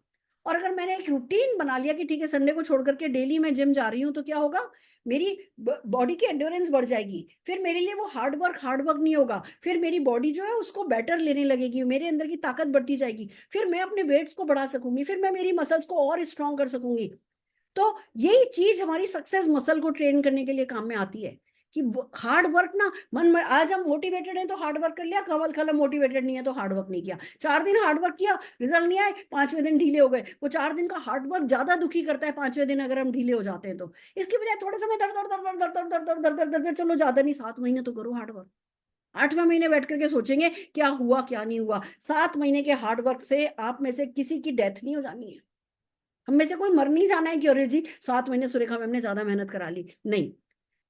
और अगर मैंने एक रूटीन बना लिया कि ठीक है संडे को छोड़ करके डेली मैं जिम जा रही हूँ, तो क्या होगा, मेरी बॉडी की एंड्योरेंस बढ़ जाएगी, फिर मेरे लिए वो हार्ड वर्क नहीं होगा, फिर मेरी बॉडी जो है उसको बेटर लेने लगेगी, मेरे अंदर की ताकत बढ़ती जाएगी, फिर मैं अपने वेट्स को बढ़ा सकूंगी, फिर मैं मेरी मसल्स को और स्ट्रॉन्ग कर सकूंगी। तो यही चीज हमारी सक्सेस मसल को ट्रेन करने के लिए काम में आती है कि हार्ड वर्क ना, मन में आज हम मोटिवेटेड हैं तो हार्ड वर्क कर लिया, कल कल मोटिवेटेड नहीं है तो हार्ड वर्क नहीं किया, 4 दिन हार्ड वर्क किया, रिजल्ट नहीं आए, 5वें दिन ढीले हो गए। वो 4 दिन का हार्ड वर्क ज्यादा दुखी करता है 5वें दिन अगर हम ढीले हो जाते हैं तो। इसकी बजाय थोड़े समय दर दर दर दर दर दर दर दर दर दर दर, चलो ज्यादा नहीं 7 महीने तो करो हार्ड वर्क। 8वें महीने बैठ करके सोचेंगे क्या हुआ क्या नहीं हुआ। 7 महीने के हार्ड वर्क से आप में से किसी की डेथ नहीं हो जानी है, हम में से कोई मर नहीं जाना है कि अरे जी 7 महीने सुरेखा मैम ने ज्यादा मेहनत करा ली, नहीं।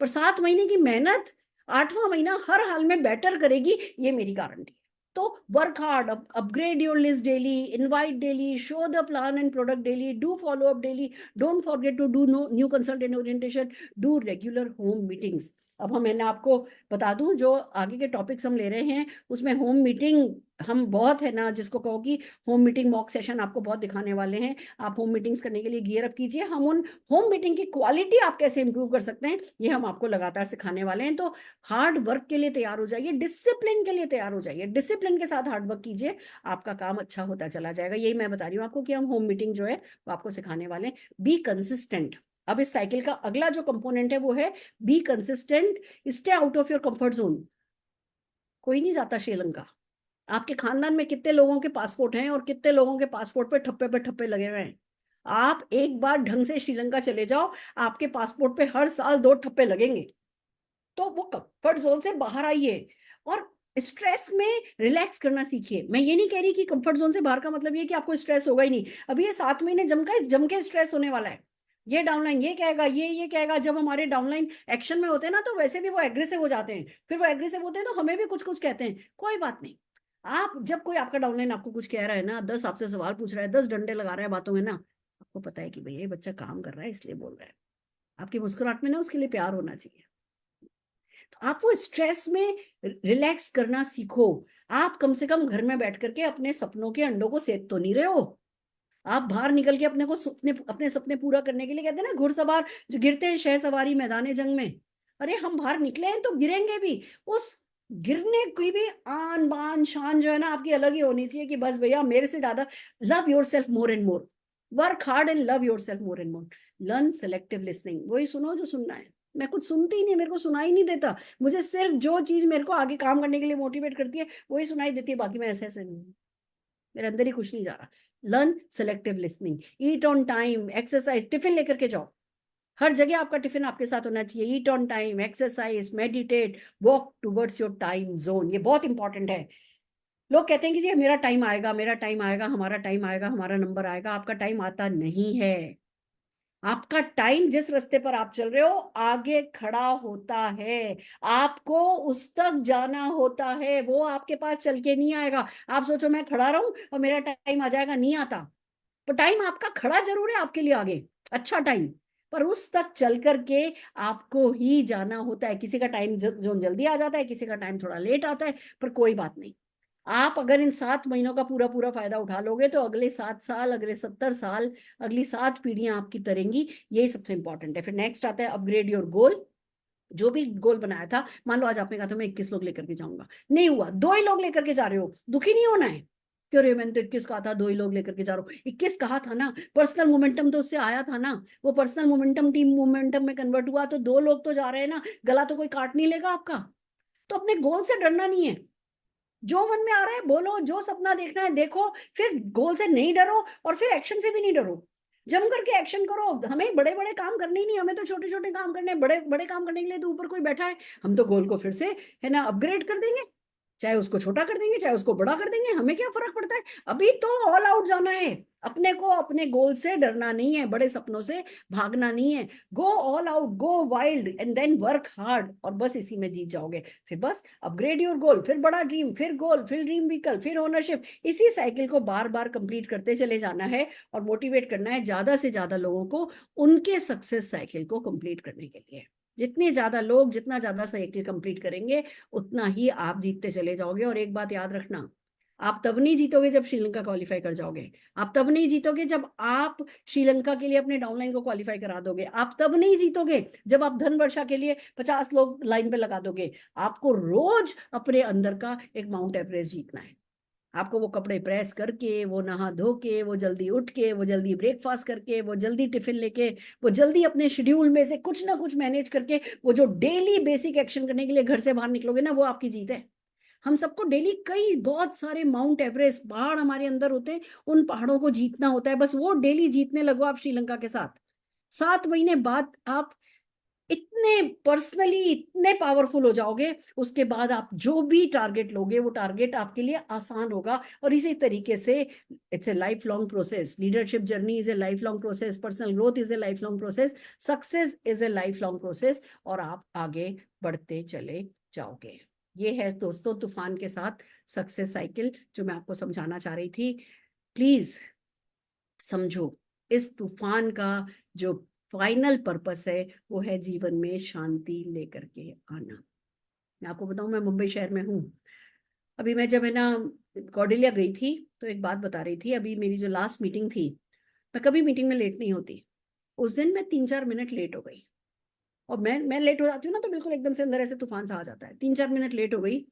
पर 7 महीने की मेहनत 8वां महीना हर हाल में बेटर करेगी, ये मेरी गारंटी है। तो work hard, upgrade your list daily, invite daily, show the plan and product daily, do follow up daily, don't forget to do new consultant orientation, do regular home meetings. अब हम, मैंने आपको बता दूं जो आगे के टॉपिक्स हम ले रहे हैं उसमें होम मीटिंग हम बहुत है ना, जिसको कहो कि होम मीटिंग मॉक सेशन आपको बहुत दिखाने वाले हैं। आप होम मीटिंग्स करने के लिए गियर अप कीजिए, हम उन होम मीटिंग की क्वालिटी आप कैसे इंप्रूव कर सकते हैं ये हम आपको लगातार सिखाने वाले हैं। तो हार्ड वर्क के लिए तैयार हो जाइए, डिसिप्लिन के लिए तैयार हो जाइए, डिसिप्लिन के साथ हार्ड वर्क कीजिए, आपका काम अच्छा होता चला जाएगा। यही मैं बता रही हूँ आपको कि हम होम मीटिंग जो है वो आपको सिखाने वाले हैं। Be consistent. अब इस साइकिल का अगला जो कंपोनेंट है वो है be consistent, stay out of your comfort zone. कोई नहीं जाता श्रीलंका, आपके खानदान में कितने लोगों के पासपोर्ट हैं और कितने लोगों के पासपोर्ट पे ठप्पे लगे हुए हैं। आप एक बार ढंग से श्रीलंका चले जाओ, आपके पासपोर्ट पे हर साल 2 ठप्पे लगेंगे। तो वो कंफर्ट जोन से बाहर आइए और स्ट्रेस में रिलैक्स करना सीखिए। मैं ये नहीं कह रही कि कंफर्ट जोन से बाहर का मतलब ये कि आपको स्ट्रेस होगा ही नहीं। अभी ये 7 महीने जम के स्ट्रेस होने वाला है। ये डाउनलाइन ये कहेगा, ये कहेगा। जब हमारे डाउनलाइन एक्शन में होते हैं ना तो वैसे भी वो एग्रेसिव हो जाते हैं, फिर वो एग्रेसिव होते हैं तो हमें भी कुछ कुछ कहते हैं। कोई बात नहीं, आप जब कोई आपका डाउनलाइन आपको कुछ कह रहा है ना, 10 आपसे सवाल पूछ रहा है, 10 डंडे लगा रहा है बातों में ना, आपको पता है कि भैया ये बच्चा काम कर रहा है इसलिए बोल रहा है। आपकी मुस्कुराहट में ना उसके लिए प्यार होना चाहिए। तो आप वो स्ट्रेस में रिलैक्स करना सीखो। आप कम से कम घर में बैठ करके अपने सपनों के अंडों को सेक तो नहीं रहे हो। आप बाहर निकल के अपने सपने पूरा करने के लिए, कहते हैं ना घुड़सवार जो गिरते हैं शह सवारी मैदान जंग में, अरे हम बाहर निकले हैं तो गिरेंगे भी। उस गिरने की भी आन बान शान जो है ना आपकी अलग ही होनी चाहिए कि बस भैया मेरे से ज्यादा, love your self more and more, work hard and love your self more and more, learn selective listening. वही सुनो जो सुनना है। मैं कुछ सुनती ही नहीं, मेरे को सुनाई नहीं देता। मुझे सिर्फ जो चीज मेरे को आगे काम करने के लिए मोटिवेट करती है वही सुनाई देती है, बाकी मैं ऐसे ऐसे नहीं, मेरे अंदर ही कुछ नहीं जा रहा। Learn selective listening, eat on time, exercise, tiffin लेकर के जाओ, हर जगह आपका टिफिन आपके साथ होना चाहिए। ईट on time, exercise, meditate, walk towards your time zone, ये बहुत इंपॉर्टेंट है। लोग कहते हैं कि जी मेरा टाइम आएगा, मेरा टाइम आएगा, हमारा टाइम आएगा, हमारा नंबर आएगा। आपका टाइम आता नहीं है। आपका टाइम जिस रास्ते पर आप चल रहे हो आगे खड़ा होता है, आपको उस तक जाना होता है, वो आपके पास चल के नहीं आएगा। आप सोचो मैं खड़ा रहूं और मेरा टाइम आ जाएगा, नहीं आता। तो टाइम आपका खड़ा जरूर है आपके लिए आगे, अच्छा टाइम, पर उस तक चल करके आपको ही जाना होता है। किसी का टाइम जोन जल्दी आ जाता है, किसी का टाइम थोड़ा लेट आता है, पर कोई बात नहीं। आप अगर इन 7 महीनों का पूरा पूरा फायदा उठा लोगे तो अगले 7 साल, अगले 70 साल, अगली 7 पीढ़ियां आपकी तरेंगी। यही सबसे इंपॉर्टेंट है। फिर नेक्स्ट आता है अपग्रेड योर गोल। जो भी गोल बनाया था, मान लो आज आपने कहा था मैं 21 लोग लेकर के जाऊंगा, नहीं हुआ, 2 ही लोग लेकर के जा रहे हो, दुखी नहीं होना है। क्यों रे, मैंने तो 21 कहा था, 2 ही लोग लेकर के जा रहा हूँ। 21 कहा था ना, पर्सनल मोमेंटम तो उससे आया था ना, वो पर्सनल मोमेंटम टीम मोमेंटम में कन्वर्ट हुआ, तो 2 लोग तो जा रहे हैं ना, गला तो कोई काट नहीं लेगा आपका। तो अपने गोल से डरना नहीं है, जो मन में आ रहा है बोलो, जो सपना देखना है देखो, फिर गोल से नहीं डरो और फिर एक्शन से भी नहीं डरो, जम करके एक्शन करो। हमें बड़े बड़े काम करने ही नहीं, हमें तो छोटे छोटे काम करने हैं। बड़े बड़े काम करने के लिए तो ऊपर कोई बैठा है, हम तो गोल को फिर से है ना अपग्रेड कर देंगे, चाहे उसको छोटा कर देंगे चाहे उसको बड़ा कर देंगे, हमें क्या फर्क पड़ता है। अभी तो ऑल आउट जाना है, अपने को अपने गोल से डरना नहीं है, बड़े सपनों से भागना नहीं है। Go all out, go wild and then work hard, और बस इसी में जीत जाओगे। फिर बस अपग्रेड योर गोल, फिर बड़ा ड्रीम, फिर गोल, फिर ड्रीम व्हीकल, फिर ओनरशिप। इसी साइकिल को बार बार कंप्लीट करते चले जाना है और मोटिवेट करना है ज्यादा से ज्यादा लोगों को उनके सक्सेस साइकिल को कंप्लीट करने के लिए। जितने ज्यादा लोग जितना ज्यादा साइकिल कंप्लीट करेंगे उतना ही आप जीतते चले जाओगे। और एक बात याद रखना, आप तब नहीं जीतोगे जब श्रीलंका क्वालिफाई कर जाओगे, आप तब नहीं जीतोगे जब आप श्रीलंका के लिए अपने डाउनलाइन को क्वालिफाई करा दोगे, आप तब नहीं जीतोगे जब आप धन वर्षा के लिए 50 लोग लाइन पे लगा दोगे। आपको रोज अपने अंदर का एक माउंट एवरेस्ट जीतना है। आपको वो कपड़े प्रेस करके, वो नहा धो के, वो जल्दी उठ के, वो जल्दी ब्रेकफास्ट करके, वो जल्दी टिफिन लेके, वो जल्दी अपने शेड्यूल में से कुछ ना कुछ मैनेज करके, वो जो डेली बेसिक एक्शन करने के लिए घर से बाहर निकलोगे ना, वो आपकी जीत है। हम सबको डेली कई बहुत सारे माउंट एवरेस्ट पहाड़ हमारे अंदर होते हैं, उन पहाड़ों को जीतना होता है। बस वो डेली जीतने लगो आप श्रीलंका के साथ। 7 महीने बाद आप इतने पर्सनली इतने पावरफुल हो जाओगे, उसके बाद आप जो भी टारगेट लोगे वो टारगेट आपके लिए आसान होगा। और इसी तरीके से it's a life long process, leadership journey is a life long process, personal growth is a life long process, success is a life long process, और आप आगे बढ़ते चले जाओगे। ये है दोस्तों तूफान के साथ सक्सेस साइकिल जो मैं आपको समझाना चाह रही थी। प्लीज समझो, इस तूफान का जो फाइनल पर्पस है वो है जीवन में शांति लेकर के आना। मैं आपको बताऊं, मैं मुंबई शहर में हूँ। अभी मैं जब है ना कौडिल्या गई थी तो एक बात बता रही थी, अभी मेरी जो लास्ट मीटिंग थी, मैं कभी मीटिंग में लेट नहीं होती, उस दिन मैं 3-4 मिनट लेट हो गई। और मैं लेट हो जाती हूँ ना तो बिल्कुल एकदम से अंदर ऐसे तूफान सा आ जाता है। 3-4 मिनट लेट हो गई।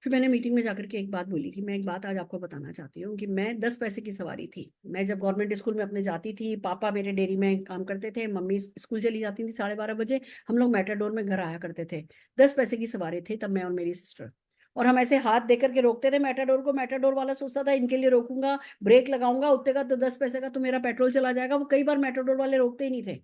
फिर मैंने मीटिंग में जाकर के एक बात बोली कि मैं एक बात आज आपको बताना चाहती हूँ कि मैं 10 पैसे की सवारी थी। मैं जब गवर्नमेंट स्कूल में अपने जाती थी, पापा मेरे डेयरी में काम करते थे, मम्मी स्कूल चली जाती थी 12:30 बजे, हम लोग मेटाडोर में घर आया करते थे। 10 पैसे की सवारी थी तब मैं और मेरी सिस्टर, और हम ऐसे हाथ दे करके रोकते थे मेटाडोर को। मेटाडोर वाला सोचता था इनके लिए रोकूंगा, ब्रेक लगाऊंगा, उतने का तो 10 पैसे का तो मेरा पेट्रोल चला जाएगा। वो कई बार मेटाडोर वाले रोकते ही नहीं थे।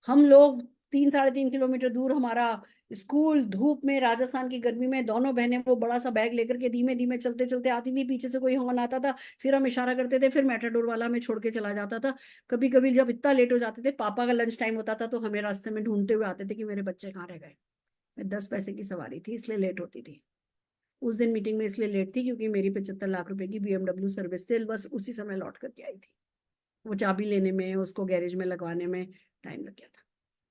हम लोग 3-3.5 किलोमीटर दूर हमारा स्कूल, धूप में, राजस्थान की गर्मी में, दोनों बहनें वो बड़ा सा बैग लेकर के धीमे धीमे चलते चलते आती थी। पीछे से कोई हॉर्न आता था, फिर हम इशारा करते थे, फिर मेटाडोर वाला हमें छोड़ के चला जाता था। कभी कभी जब इतना लेट हो जाते थे, पापा का लंच टाइम होता था, तो हमें रास्ते में ढूंढते हुए आते थे कि मेरे बच्चे कहाँ रह गए। मैं 10 पैसे की सवारी थी इसलिए लेट होती थी। उस दिन मीटिंग में इसलिए लेट थी क्योंकि मेरी 75 लाख रुपए की BMW सर्विस से बस उसी समय लौट करके आई थी। वो चाबी लेने में, उसको गैरेज में लगवाने में टाइम लग गया था।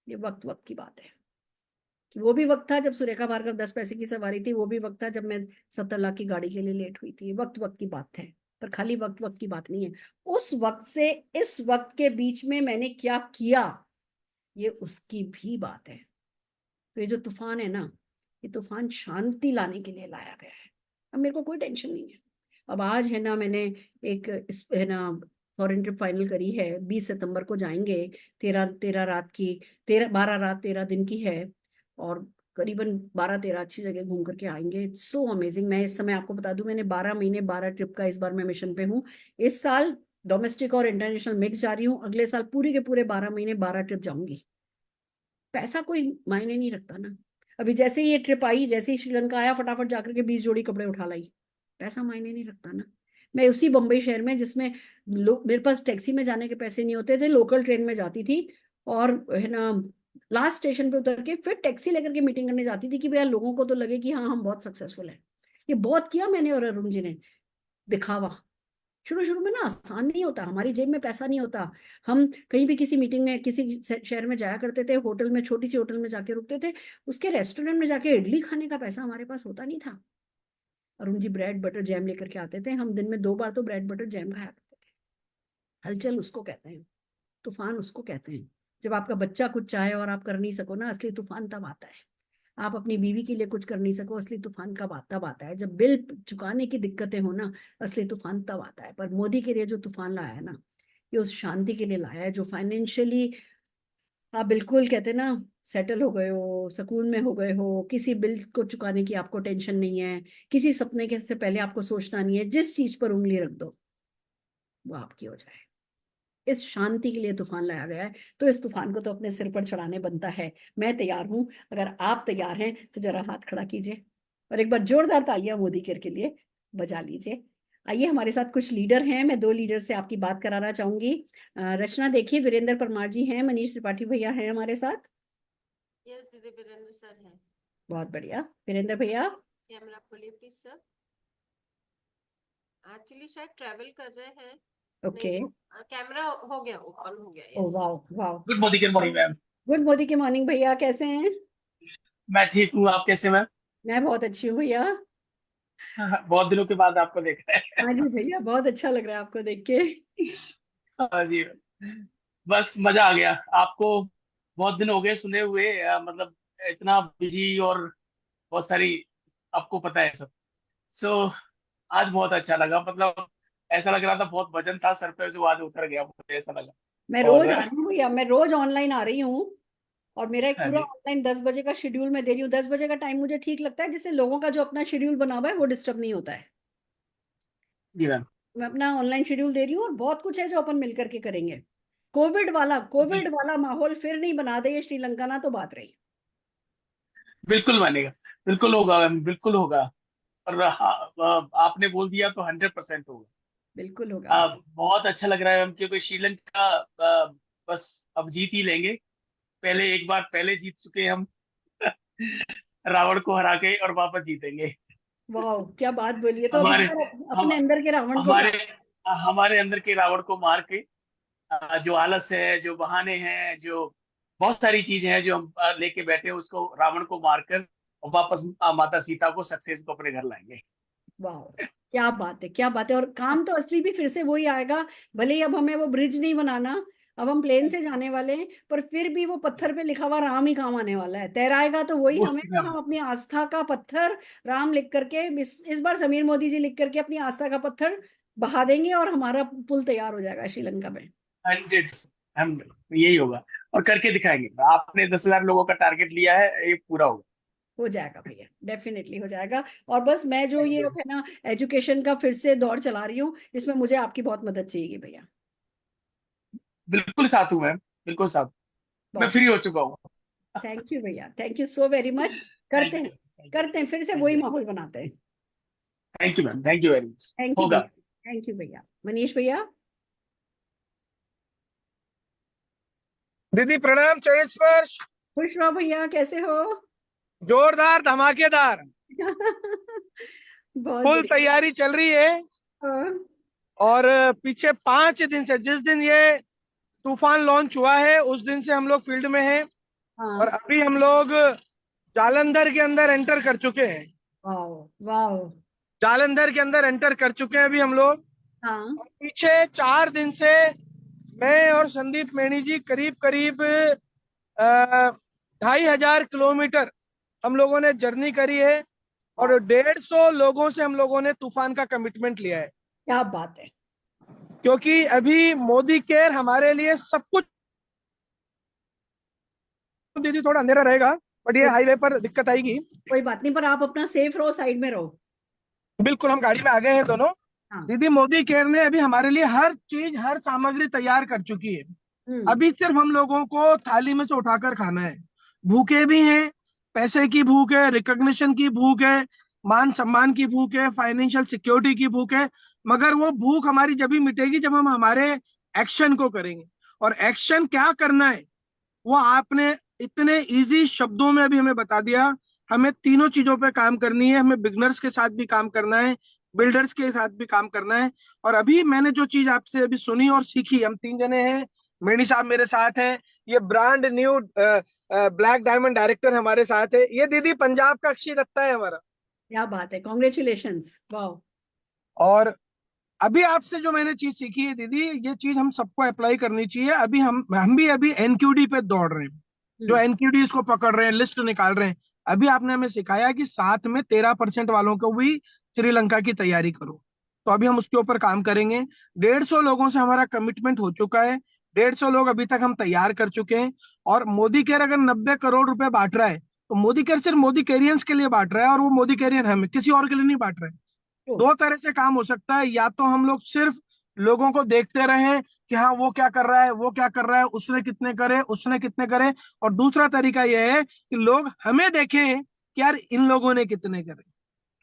ये वक्त वक्त की बात है कि वो भी वक्त था जब सुरेखा भार्गव 10 पैसे की सवारी थी, वो भी वक्त था जब मैं 70 लाख की गाड़ी के लिए लेट हुई थी। वक्त वक्त की बात है, पर खाली वक्त वक्त की बात नहीं है। उस वक्त से इस वक्त के बीच में मैंने क्या किया, ये उसकी भी बात है। तो ये जो तूफान है ना, ये तूफान शांति लाने के लिए लाया गया है। अब मेरे को कोई टेंशन नहीं है। अब आज है ना मैंने एक है ना फॉरेन ट्रिप फाइनल करी है, 20 सितंबर को जाएंगे। 12 रात 13 दिन की है, और करीबन 12-13 अच्छी जगह घूम करके आएंगे। So amazing. मैं इस समय आपको बता दूं, मैंने 12 महीने 12 ट्रिप का इस बार मैं मिशन पे हूँ। इस साल डोमेस्टिक और इंटरनेशनल मिक्स जा रही हूँ, अगले साल पूरे के पूरे 12 महीने 12 ट्रिप जाऊंगी। पैसा कोई मायने नहीं रखता ना। अभी जैसे ही ये ट्रिप आई, जैसे ही श्रीलंका आया, फटाफट जाकर के 20 जोड़ी कपड़े उठा लाई। पैसा मायने नहीं रखता ना। मैं उसी बम्बई शहर में जिसमें लोग, मेरे पास टैक्सी में जाने के पैसे नहीं होते थे, लोकल ट्रेन में जाती थी, और है ना लास्ट स्टेशन पे उतर के फिर टैक्सी लेकर के मीटिंग करने जाती थी कि भैया लोगों को तो लगे कि हाँ हम बहुत सक्सेसफुल है। ये बहुत किया मैंने और अरुण जी ने, दिखावा। शुरू शुरू में ना आसान नहीं होता, हमारी जेब में पैसा नहीं होता। हम कहीं भी किसी मीटिंग में किसी शहर में जाया करते थे, होटल में, छोटी सी होटल में जाके रुकते थे, उसके रेस्टोरेंट में जाके इडली खाने का पैसा हमारे पास होता नहीं था। Arun ji bread butter jam लेकर के आते थे, हम दिन में 2 बार तो ब्रेड बटर जैम खाया करते थे। हलचल उसको कहते हैं, तूफान उसको कहते हैं। जब आपका बच्चा कुछ चाहे और आप कर नहीं सको ना, असली तूफान तब आता है। आप अपनी बीवी के लिए कुछ कर नहीं सको, असली तूफान कब तब आता है जब बिल चुकाने की दिक्कतें हो ना, असली तूफान तब आता है। पर मोदी के लिए जो तूफान लाया है ना, ये उस शांति के लिए लाया है जो फाइनेंशियली आप बिल्कुल कहते हैं ना सेटल हो गए हो, सुकून में हो गए हो, किसी बिल को चुकाने की आपको टेंशन नहीं है, किसी सपने के से पहले आपको सोचना नहीं है, जिस चीज पर उंगली रख दो वो आपकी हो जाए। इस शांति के लिए तूफान लाया गया है, तो इस तूफान को तो अपने सिर पर चढ़ाने बनता है। मैं तैयार हूं, अगर आप तैयार हैं तो जरा हाथ खड़ा कीजिए और एक बार जोरदार तालियां मोदी केयर के लिए बजा लीजिए। आइए, हमारे साथ कुछ लीडर हैं, मैं 2 लीडर से आपकी बात कराना चाहूंगी। रचना देखिए, वीरेंद्र परमार जी हैं, मनीष त्रिपाठी भैया हैं हमारे साथ। यस दीदी, वीरेंद्र सर हैं। बहुत बढ़िया, वीरेंद्र भैया। कैमरा खोलिए प्लीज सर। एक्चुअली शायद ट्रैवल कर रहे हैं। ओके। कैमरा हो गया, ऑन हो गया। ओ yes. Wow wow. Good Modi के मॉर्निंग मैम। गुड मोदी के मॉर्निंग भैया, कैसे हैं? मैं ठीक हूँ, आप कैसे मैम? मैं बहुत अच्छी हूँ भैया। बहुत दिनों के बाद आपको देखा है। हाँ जी भैया, बहुत अच्छा लग रहा है आपको देख के। हाँ जी, बस मजा आ गया आपको। बहुत दिन हो गए सुने हुए, मतलब इतना बिजी और बहुत सारी, आपको पता है सब। सो आज बहुत अच्छा लगा, मतलब ऐसा लग रहा था बहुत वजन था सर पे, जो आज उतर गया, मुझे ऐसा लगा। मैं और रोज आ रही हूँ भैया, मैं रोज ऑनलाइन आ रही हूँ। और मेरा एक हाँ पूरा जी, ऑनलाइन 10 बजे का शेड्यूल मैं दे रही हूँ। 10 बजे का टाइम मुझे ठीक लगता है, जिससे लोगों का जो अपना शेड्यूल बना हुआ है वो डिस्टर्ब नहीं होता है। जी मैम। मैं अपना ऑनलाइन शेड्यूल दे रही हूँ और बहुत कुछ है जो अपन मिलकर के करेंगे। कोविड वाला माहौल फिर नहीं बना दे ये श्रीलंका ना, तो बात रही। बिल्कुल मानेगा, बिल्कुल होगा मैम, बिल्कुल होगा। और आपने बोल दिया तो 100% होगा। बिल्कुल होगा। बहुत अच्छा लग रहा है मैम, क्योंकि श्रीलंका बस अब जीत ही लेंगे। पहले एक बार पहले जीत चुके हैं हम रावण को हरा के, और वापस जीतेंगे। वाह, क्या बात बोलिए। तो अब इस हमारे बार हम अपने अंदर के रावण को हमारे हमारे अंदर के रावण को मार के, जो आलस है, जो बहाने हैं, जो बहुत सारी चीजें हैं जो हम लेके बैठे हैं, उसको रावण को मारकर और वापस माता सीता को, सक्सेस को अपने घर लाएंगे। वाह, क्या बात है, क्या बात है। और काम तो असली भी फिर से वही आएगा। भले ही अब हमें वो ब्रिज नहीं बनाना, अब हम प्लेन से जाने वाले हैं, पर फिर भी वो पत्थर पे लिखा हुआ राम ही काम आने वाला है। तैराएगा तो वही वो हमें, तो हम अपनी आस्था का पत्थर राम लिख करके, इस बार समीर मोदी जी लिख करके अपनी आस्था का पत्थर बहा देंगे और हमारा पुल तैयार हो जाएगा श्रीलंका में। 100, हम यही होगा और करके दिखाएंगे। आपने 10,000 लोगों का टारगेट लिया है, ये पूरा होगा। हो जाएगा भैया, डेफिनेटली हो जाएगा। और बस मैं जो थैंक ये यू। है ना एजुकेशन का फिर से दौर चला रही हूँ, इसमें मुझे आपकी बहुत मदद चाहिए भैया। बिल्कुल साथ हूँ मैम, बिल्कुल साथ। मैं बहुत फ्री हो चुका हूँ। थैंक यू भैया, thank you so very much. करते थैंक हैं, यू, थैंक यू, करते हैं, फिर से थैंक वही यू, माहौल बनाते हैं। Thank you ma'am, thank you very much. Thank you होगा। भैया, थैंक यू भैया। मनीष भैया। दीदी प्रणाम, चरण स्पर्श। खुश रहो भैया, कैसे हो? जोरदार धमाकेदार। बहुत फुल बढ़िया। तैयारी चल रही है। हाँ और पीछे 5 दिन से, जिस दिन ये तूफान लॉन्च हुआ है उस दिन से हम लोग फील्ड में हैं। और हाँ। अभी हम लोग जालंधर के अंदर एंटर कर चुके हैं। Wow wow. जालंधर के अंदर एंटर कर चुके हैं अभी हम लोग। हाँ और पीछे 4 दिन से मैं और संदीप मैनी जी करीब करीब 2,500 किलोमीटर हम लोगों ने जर्नी करी है। और 150 लोगों से हम लोगों ने तूफान का कमिटमेंट लिया है। क्या बात है। क्योंकि अभी मोदी केयर हमारे लिए सब कुछ। दीदी थोड़ा अंधेरा रहेगा, बट ये कोई हाईवे पर दिक्कत आएगी। कोई बात नहीं, पर आप अपना सेफ रहो, साइड में रहो। बिल्कुल, हम गाड़ी में आ गए हैं दोनों। हाँ। दीदी मोदी केयर ने अभी हमारे लिए हर चीज, हर सामग्री तैयार कर चुकी है। हम्म। अभी सिर्फ हम लोगों को थाली में से उठाकर खाना है। भूखे भी हैं, पैसे की भूख है, रिकॉग्निशन की भूख है, मान सम्मान की भूख है, फाइनेंशियल सिक्योरिटी की भूख है। मगर वो भूख हमारी जब भी मिटेगी जब हम हमारे एक्शन को करेंगे। और एक्शन क्या करना है वो आपने इतने इजी शब्दों में अभी हमें बता दिया। हमें तीनों चीजों पे काम करनी है। हमें बिगनर्स के साथ भी काम करना है, बिल्डर्स के साथ भी काम करना है। और अभी मैंने जो चीज आपसे अभी सुनी और सीखी, हम 3 जने हैं, मेनी साहब मेरे साथ हैं, ये brand new black diamond director हमारे साथ है, ये दीदी पंजाब का अक्षय दत्ता है हमारा। क्या बात है, कॉन्ग्रेचुलेशंस, वाह। और अभी आपसे जो मैंने चीज सीखी है दीदी, ये चीज हम सबको अप्लाई करनी चाहिए। अभी हम भी अभी एनक्यूडी पे दौड़ रहे हैं, जो एनक्यूडी को पकड़ रहे हैं, लिस्ट निकाल रहे हैं। अभी आपने हमें सिखाया कि साथ में 13% वालों को भी श्रीलंका की तैयारी करो, तो अभी हम उसके ऊपर काम करेंगे। 150 लोगों से हमारा कमिटमेंट हो चुका है, 150 लोग अभी तक हम तैयार कर चुके हैं। और मोदी केयर अगर 90 करोड़ रुपए बांट रहा है, तो मोदी केयर सिर्फ मोदी केरियंस के लिए बांट रहा है, और वो मोदी केरियन हमें, किसी और के लिए नहीं बांट रहा है। दो तरह से काम हो सकता है, या तो हम लोग सिर्फ लोगों को देखते रहें कि हाँ वो क्या कर रहा है, वो क्या कर रहा है, उसने कितने करे, उसने कितने करे। और दूसरा तरीका यह है कि लोग हमें देखें कि यार इन लोगों ने कितने करे।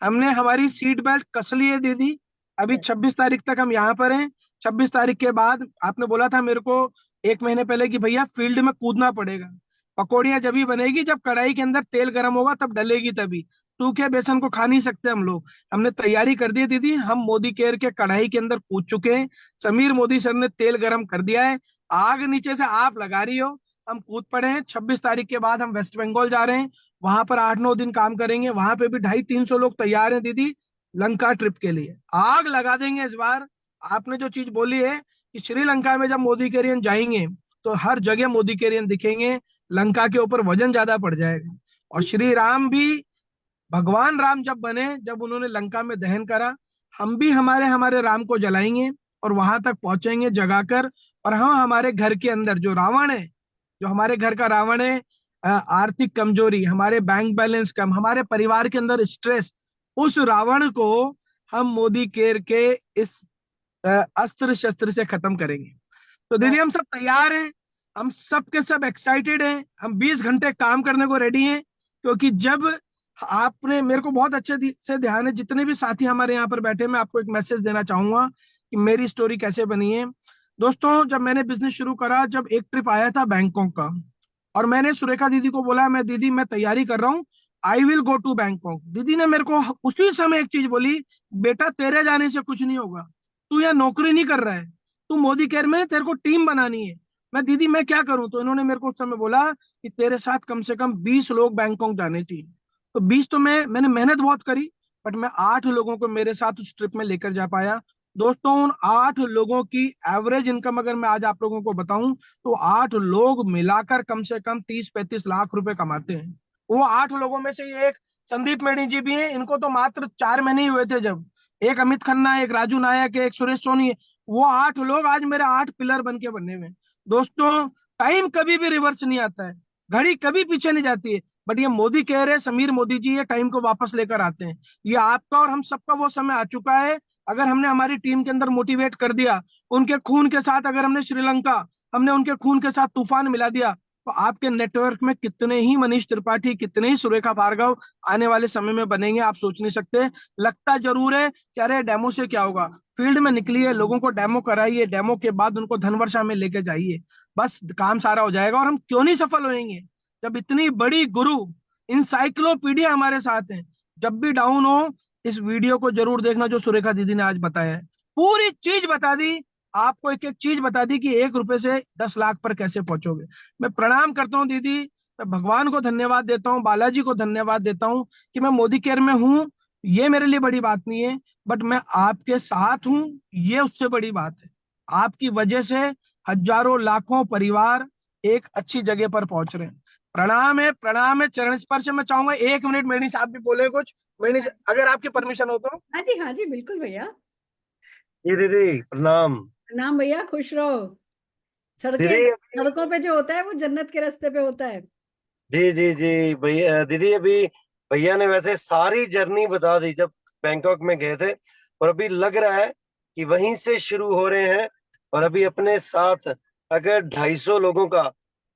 हमने हमारी सीट बेल्ट कस ली है दीदी। अभी 26 तारीख तक हम यहाँ पर हैं। 26 तारीख के बाद आपने बोला था मेरे को 1 महीने पहले कि भैया फील्ड में कूदना पड़ेगा। पकौड़ियां जब ही बनेगी जब कढ़ाई के अंदर तेल गर्म होगा, तब डलेगी तभी। सूखे बेसन को खा नहीं सकते हम लोग। हमने तैयारी कर दी है दीदी, हम मोदी केयर के कढ़ाई के अंदर कूद चुके हैं। समीर मोदी सर ने तेल गर्म कर दिया है, आग नीचे से आप लगा रही हो, हम कूद पड़े हैं। 26 तारीख के बाद हम वेस्ट बंगाल जा रहे हैं, वहां पर 8-9 दिन काम करेंगे। वहां पे भी 250-300 लोग तैयार हैं दीदी, लंका ट्रिप के लिए आग लगा देंगे इस बार। आपने जो चीज बोली है कि श्रीलंका में जब मोदी केरियन जाएंगे तो हर जगह मोदी केरियन दिखेंगे, लंका के ऊपर वजन ज्यादा पड़ जाएगा। और श्री राम भी, भगवान राम जब बने, जब उन्होंने लंका में दहन करा, हम भी हमारे हमारे राम को जलाएंगे और वहां तक पहुंचेंगे जगाकर। और हम हमारे घर के अंदर जो रावण है, जो हमारे घर का रावण है, आर्थिक कमजोरी, हमारे बैंक बैलेंस कम, हमारे परिवार के अंदर स्ट्रेस, उस रावण को हम मोदी केयर के इस अस्त्र शस्त्र से खत्म करेंगे। तो दीदी हम सब तैयार हैं, हम सब के सब एक्साइटेड हैं, हम 20 घंटे काम करने को रेडी हैं। क्योंकि जब आपने, मेरे को बहुत अच्छे से ध्यान है, जितने भी साथी हमारे यहाँ पर बैठे, मैं आपको एक मैसेज देना चाहूंगा कि मेरी स्टोरी कैसे बनी है। दोस्तों जब मैंने बिजनेस शुरू करा, जब एक ट्रिप आया था बैंकॉक का, और मैंने सुरेखा दीदी को बोला, मैं दीदी मैं तैयारी कर रहा हूँ, I will go to Bangkok. दीदी ने मेरे को उसी समय एक चीज बोली, बेटा तेरे जाने से कुछ नहीं होगा, तू यहाँ नौकरी नहीं कर रहा है, तू मोदी केयर में, तेरे को टीम बनानी है। दीदी मैं क्या करूं? तो इन्होंने मेरे को उस समय बोला कि तेरे साथ कम से कम 20 लोग बैंकॉक जाने चाहिए। तो 20 तो मैंने मेहनत बहुत करी, बट मैं 8 लोगों को मेरे साथ उस ट्रिप में लेकर जा पाया। दोस्तों उन 8 लोगों की एवरेज इनकम अगर मैं आज आप लोगों को बताऊं, तो 8 लोग मिलाकर कम से कम 30-35 लाख रुपए कमाते हैं। वो 8 लोगों में से एक संदीप मेहनी जी भी हैं, इनको तो मात्र 4 महीने ही हुए थे जब। एक अमित खन्ना, एक राजू नायक, एक सुरेश सोनी है। वो 8 लोग आज मेरे 8 पिलर बन के बने हुए। दोस्तों टाइम कभी भी रिवर्स नहीं आता है, घड़ी कभी पीछे नहीं जाती है, बट ये मोदी कह रहे हैं, समीर मोदी जी ये टाइम को वापस लेकर आते हैं। ये आपका और हम सबका वो समय आ चुका है। अगर हमने हमारी टीम के अंदर मोटिवेट कर दिया, उनके खून के साथ अगर हमने श्रीलंका, हमने उनके खून के साथ तूफान मिला दिया, तो आपके नेटवर्क में कितने ही मनीष त्रिपाठी, कितने ही सुरेखा भार्गव आने वाले समय में बनेंगे, आप सोच नहीं सकते। लगता जरूर है कि अरे डेमो से क्या होगा, फील्ड में निकलिए, लोगों को डेमो कराइए, डेमो के बाद उनको धनवर्षा में लेके जाइए, बस काम सारा हो जाएगा। और हम क्यों नहीं सफल होंगे जब इतनी बड़ी गुरु इंसाइक्लोपीडिया हमारे साथ है। जब भी डाउन हो, इस वीडियो को जरूर देखना जो सुरेखा दीदी ने आज बताया है, पूरी चीज बता दी आपको, एक एक चीज बता दी कि 1 रुपए से 10 लाख पर कैसे पहुंचोगे। मैं प्रणाम करता हूँ दीदी, मैं भगवान को धन्यवाद देता हूँ, बालाजी को धन्यवाद देता हूँ कि मैं मोदी केयर में हूँ। ये मेरे लिए बड़ी बात नहीं है, बट मैं आपके साथ हूँ, ये उससे बड़ी बात है। आपकी वजह से हजारों लाखों परिवार एक अच्छी जगह पर पहुंच रहे हैं। प्रणाम है, प्रणाम है, चरण स्पर्श। मैं चाहूंगा 1 मिनट मेनी साहब भी बोले कुछ, मेनी अगर आपकी परमिशन हो तो। हाँ जी बिल्कुल भैया। जी दीदी प्रणाम। प्रणाम भैया, खुश रहो। दीदी सड़कों पे जो होता है वो जन्नत के रास्ते पे होता है। जी जी जी भैया, दीदी अभी भैया ने वैसे सारी जर्नी बता दी जब बैंकॉक में गए थे, और अभी लग रहा है कि वहीं से शुरू हो रहे हैं। और अभी अपने साथ अगर 250 लोगों का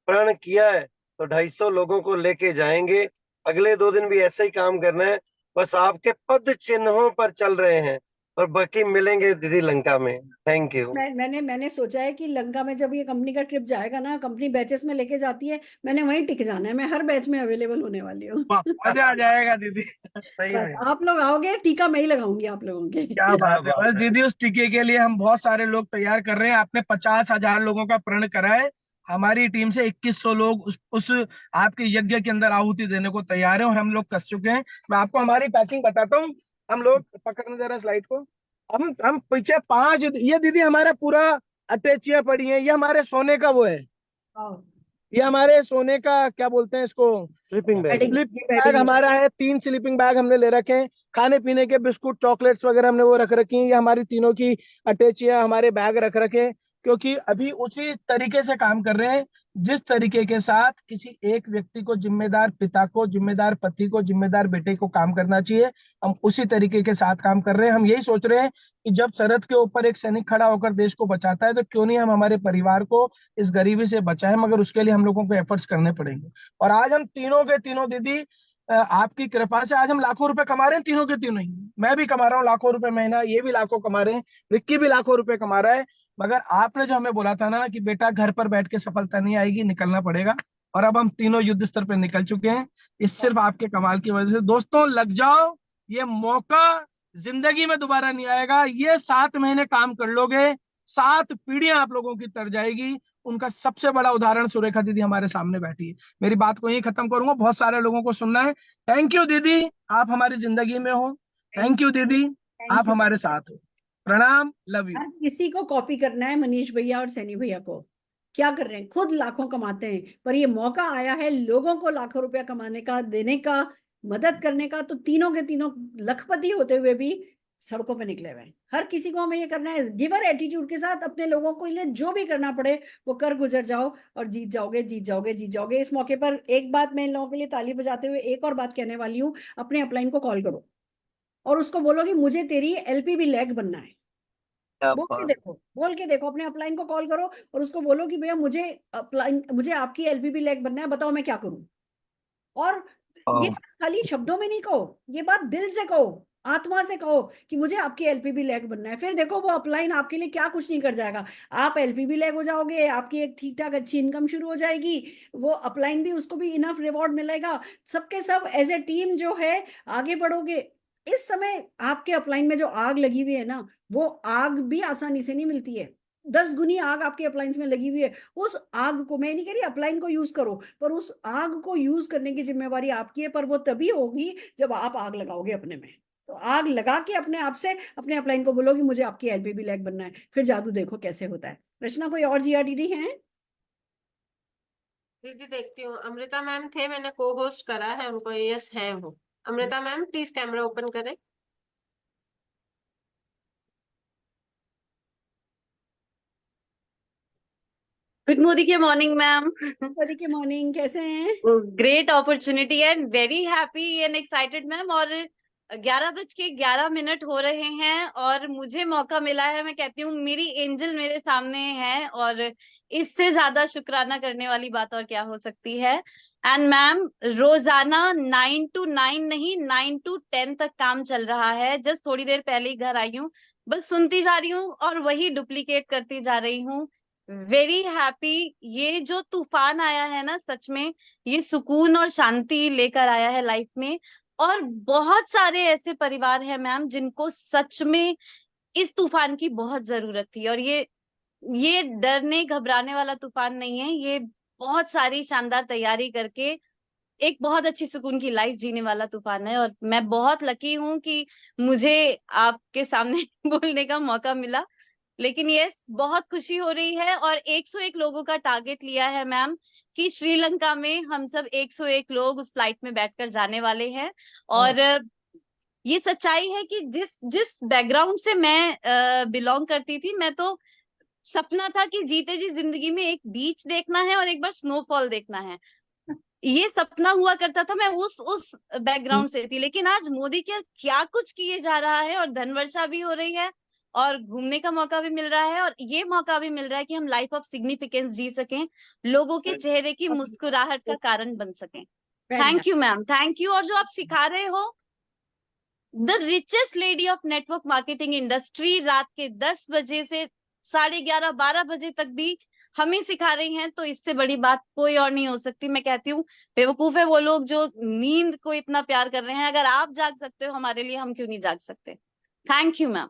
प्रण किया है तो 250 लोगों को लेके जाएंगे। अगले 2 दिन भी ऐसे ही काम करना है, बस आपके पद चिन्हों पर चल रहे हैं, और बाकी मिलेंगे दीदी लंका में। Thank you. मैंने सोचा है कि लंका में जब ये कंपनी का ट्रिप जाएगा ना, कंपनी बैचेस में लेके जाती है, मैंने वहीं टिक जाना है, मैं हर बैच में अवेलेबल होने वाली हूँ। मजा आ जाएगा दीदी, सही में। आप लोग आओगे, टीका मैं ही लगाऊंगी आप लोगों के। क्या बात है, बस दीदी उस टीके के लिए हम बहुत सारे लोग तैयार कर रहे हैं। आपने 50,000 लोगों का प्रण करा है, हमारी टीम से 2100 लोग उस आपके यज्ञ के अंदर आहुति देने को तैयार हैं और हम लोग कस चुके हैं। मैं आपको हमारी पैकिंग बताता हूँ। हम लोग पकड़ने जरा स्लाइड को। हम पीछे 5, ये दीदी हमारा पूरा अटैचियां पड़ी हैं, ये हमारे सोने का वो है, ये हमारे सोने का क्या बोलते हैं इसको, स्लीपिंग बैग। स्लीपिंग बैग हमारा है। 3 स्लीपिंग बैग हमने ले रखे हैं। खाने पीने के बिस्कुट चॉकलेट्स वगैरह हमने वो रख रखी हैं। ये हमारी तीनों की अटैचियां हमारे बैग रख रखे हैं, क्योंकि अभी उसी तरीके से काम कर रहे हैं जिस तरीके के साथ किसी एक व्यक्ति को, जिम्मेदार पिता को, जिम्मेदार पति को, जिम्मेदार बेटे को काम करना चाहिए। हम उसी तरीके के साथ काम कर रहे हैं। हम यही सोच रहे हैं कि जब सरहद के ऊपर एक सैनिक खड़ा होकर देश को बचाता है, तो क्यों नहीं हम हमारे परिवार को इस गरीबी से बचाएं, मगर उसके लिए हम लोगों को एफर्ट्स करने पड़ेंगे। और आज हम तीनों के तीनों दीदी, आपकी कृपा से आज हम लाखों रुपए कमा रहे हैं, तीनों के तीनों ही। मैं भी कमा रहा हूँ लाखों रुपए महीना, ये भी लाखों कमा रहे हैं, विक्की भी लाखों रुपए कमा रहा है। मगर आपने जो हमें बोला था ना कि बेटा घर पर बैठ के सफलता नहीं आएगी, निकलना पड़ेगा, और अब हम तीनों युद्ध स्तर पर निकल चुके हैं। इस सिर्फ आपके कमाल की वजह से। दोस्तों लग जाओ, ये मौका जिंदगी में दोबारा नहीं आएगा। ये 7 महीने काम कर लोगे, 7 पीढ़ियां आप लोगों की तर जाएगी। उनका सबसे बड़ा उदाहरण सुरेखा दीदी हमारे सामने बैठी है। मेरी बात को यही खत्म करूंगा, बहुत सारे लोगों को सुनना है। थैंक यू दीदी, आप हमारी जिंदगी में हो। थैंक यू दीदी, आप हमारे साथ हो। प्रणाम, लव यू। हर किसी को कॉपी करना है मनीष भैया और सैनी भैया को। क्या कर रहे हैं, खुद लाखों कमाते हैं, पर ये मौका आया है लोगों को लाखों रुपया कमाने का, देने का, मदद करने का, तो तीनों के तीनों लखपति होते हुए भी सड़कों पे निकले हुए हैं। हर किसी को हमें ये करना है, गिवर एटीट्यूड के साथ अपने लोगों को लिए जो भी करना पड़े वो कर गुजर जाओ, और जीत जाओगे, जीत जाओगे, जीत जाओगे। इस मौके पर एक बात मैं इन लोगों के लिए ताली बजाते हुए एक और बात कहने वाली हूँ, अपने अपलाइन को कॉल करो और उसको बोलो कि मुझे तेरी एलपीबी लैग बनना है। बोल के देखो, अपने अपलाइन को कॉल करो और उसको बोलो कि भैया मुझे आपकी एलपीबी लैग बनना है, बताओ मैं क्या करूं। और ये खाली शब्दों में नहीं कहो, ये बात दिल से कहो, आत्मा से कहो कि मुझे आपकी एलपीबी लैग बनना है। फिर देखो वो अपलाइन आपके लिए क्या कुछ नहीं कर जाएगा। आप एलपीबी लैग हो जाओगे, आपकी एक ठीक ठाक अच्छी इनकम शुरू हो जाएगी, वो अपलाइन भी, उसको भी इनफ रिवॉर्ड मिलेगा, सबके सब एज ए टीम जो है आगे बढ़ोगे। इस समय आपके अपलाइन में जो आग लगी हुई है ना, वो आग भी आसानी से नहीं मिलती है। 10 गुनी आग आपके अप्लायंस में लगी हुई है। उस आग को, मैं नहीं कह रही अपलाइन को यूज करो, पर उस आग को यूज करने की जिम्मेवारी आपकी है, पर वो तभी होगी जब आप आग लगाओगे अपने में। तो आग लगा के अपने आप से अपने अपलाइन को बोलो कि मुझे आपकी एलपीबी लैग बनना है, फिर जादू देखो कैसे होता है। रचना, कोई और जीआरडीडी है? दीदी देखती हूँ, अमृता मैम थे, मैंने को होस्ट करा है उनको, यस है वो। Amrita ma'am please camera open करें। गुड मॉर्निंग के मॉर्निंग मैम। मोदी के मॉर्निंग, कैसे हैं? Great opportunity and very happy and excited ma'am. और 11:11 हो रहे हैं और मुझे मौका मिला है। मैं कहती हूँ मेरी एंजल मेरे सामने है, और इससे ज्यादा शुक्राना करने वाली बात और क्या हो सकती है। एंड मैम रोजाना 9 to 9 नहीं, 9 to 10 तक काम चल रहा है। जस्ट थोड़ी देर पहले ही घर आई हूँ, बस सुनती जा रही हूँ और वही डुप्लीकेट करती जा रही हूँ। Very happy. ये जो तूफान आया है ना, सच में ये सुकून और शांति लेकर आया है लाइफ में। और बहुत सारे ऐसे परिवार हैं मैम जिनको सच में इस तूफान की बहुत जरूरत थी। और ये डरने घबराने वाला तूफान नहीं है, ये बहुत सारी शानदार तैयारी करके एक बहुत अच्छी सुकून की लाइफ जीने वाला तूफान है। और मैं बहुत लकी हूँ कि मुझे आपके सामने बोलने का मौका मिला। लेकिन यस, बहुत खुशी हो रही है। और 101 लोगों का टारगेट लिया है मैम कि श्रीलंका में हम सब 101 लोग उस फ्लाइट में बैठकर जाने वाले हैं। और ये सच्चाई है कि जिस बैकग्राउंड से मैं बिलोंग करती थी, मैं तो सपना था कि जीते जी जिंदगी में एक बीच देखना है और एक बार स्नोफॉल देखना है। ये सपना हुआ करता था। मैं उस बैकग्राउंड से थी। लेकिन आज मोदी क्या कुछ किए जा रहा है, और धन वर्षा भी हो रही है, और घूमने का मौका भी मिल रहा है, और ये मौका भी मिल रहा है कि हम लाइफ ऑफ सिग्निफिकेंस जी सकें, लोगों के चेहरे की मुस्कुराहट का कारण बन सकें। Thank you ma'am, thank you. और जो आप सिखा रहे हो, the richest lady of network marketing industry, रात के 10 बजे से 11:30-12 बजे तक भी हमें सिखा रही हैं, तो इससे बड़ी बात कोई और नहीं हो सकती। मैं कहती हूँ बेवकूफ है वो लोग जो नींद को इतना प्यार कर रहे हैं। अगर आप जाग सकते हो हमारे लिए, हम क्यों नहीं जाग सकते। Thank you ma'am.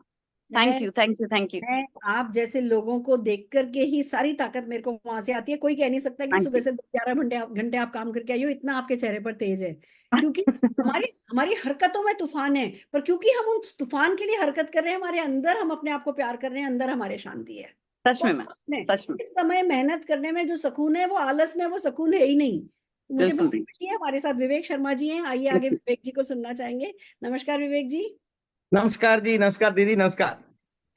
Thank you, thank you, thank you, मैं आप जैसे लोगों को देख करके ही सारी ताकत मेरे को वहां से आती है। कोई कह नहीं सकता कि थैंक सुबह यू। से 11 घंटे आप काम करके आई हो, इतना आपके चेहरे पर तेज है। क्योंकि हमारी हमारी हरकतों में तूफान है, पर क्योंकि हम उन तूफान के लिए हरकत कर रहे हैं, हमारे अंदर हम अपने आप को प्यार कर रहे हैं, अंदर हमारे शांति है। सच में मैम, नहीं, सच में, इस समय मेहनत करने में जो सुकून है वो आलस में वो सुकून है ही नहीं। मुझे बिल्कुल बहुत नहीं। खुशी है, हमारे साथ विवेक शर्मा जी हैं। आइए आगे विवेक जी को सुनना चाहेंगे। नमस्कार विवेक जी। नमस्कार जी, नमस्कार दीदी, नमस्कार।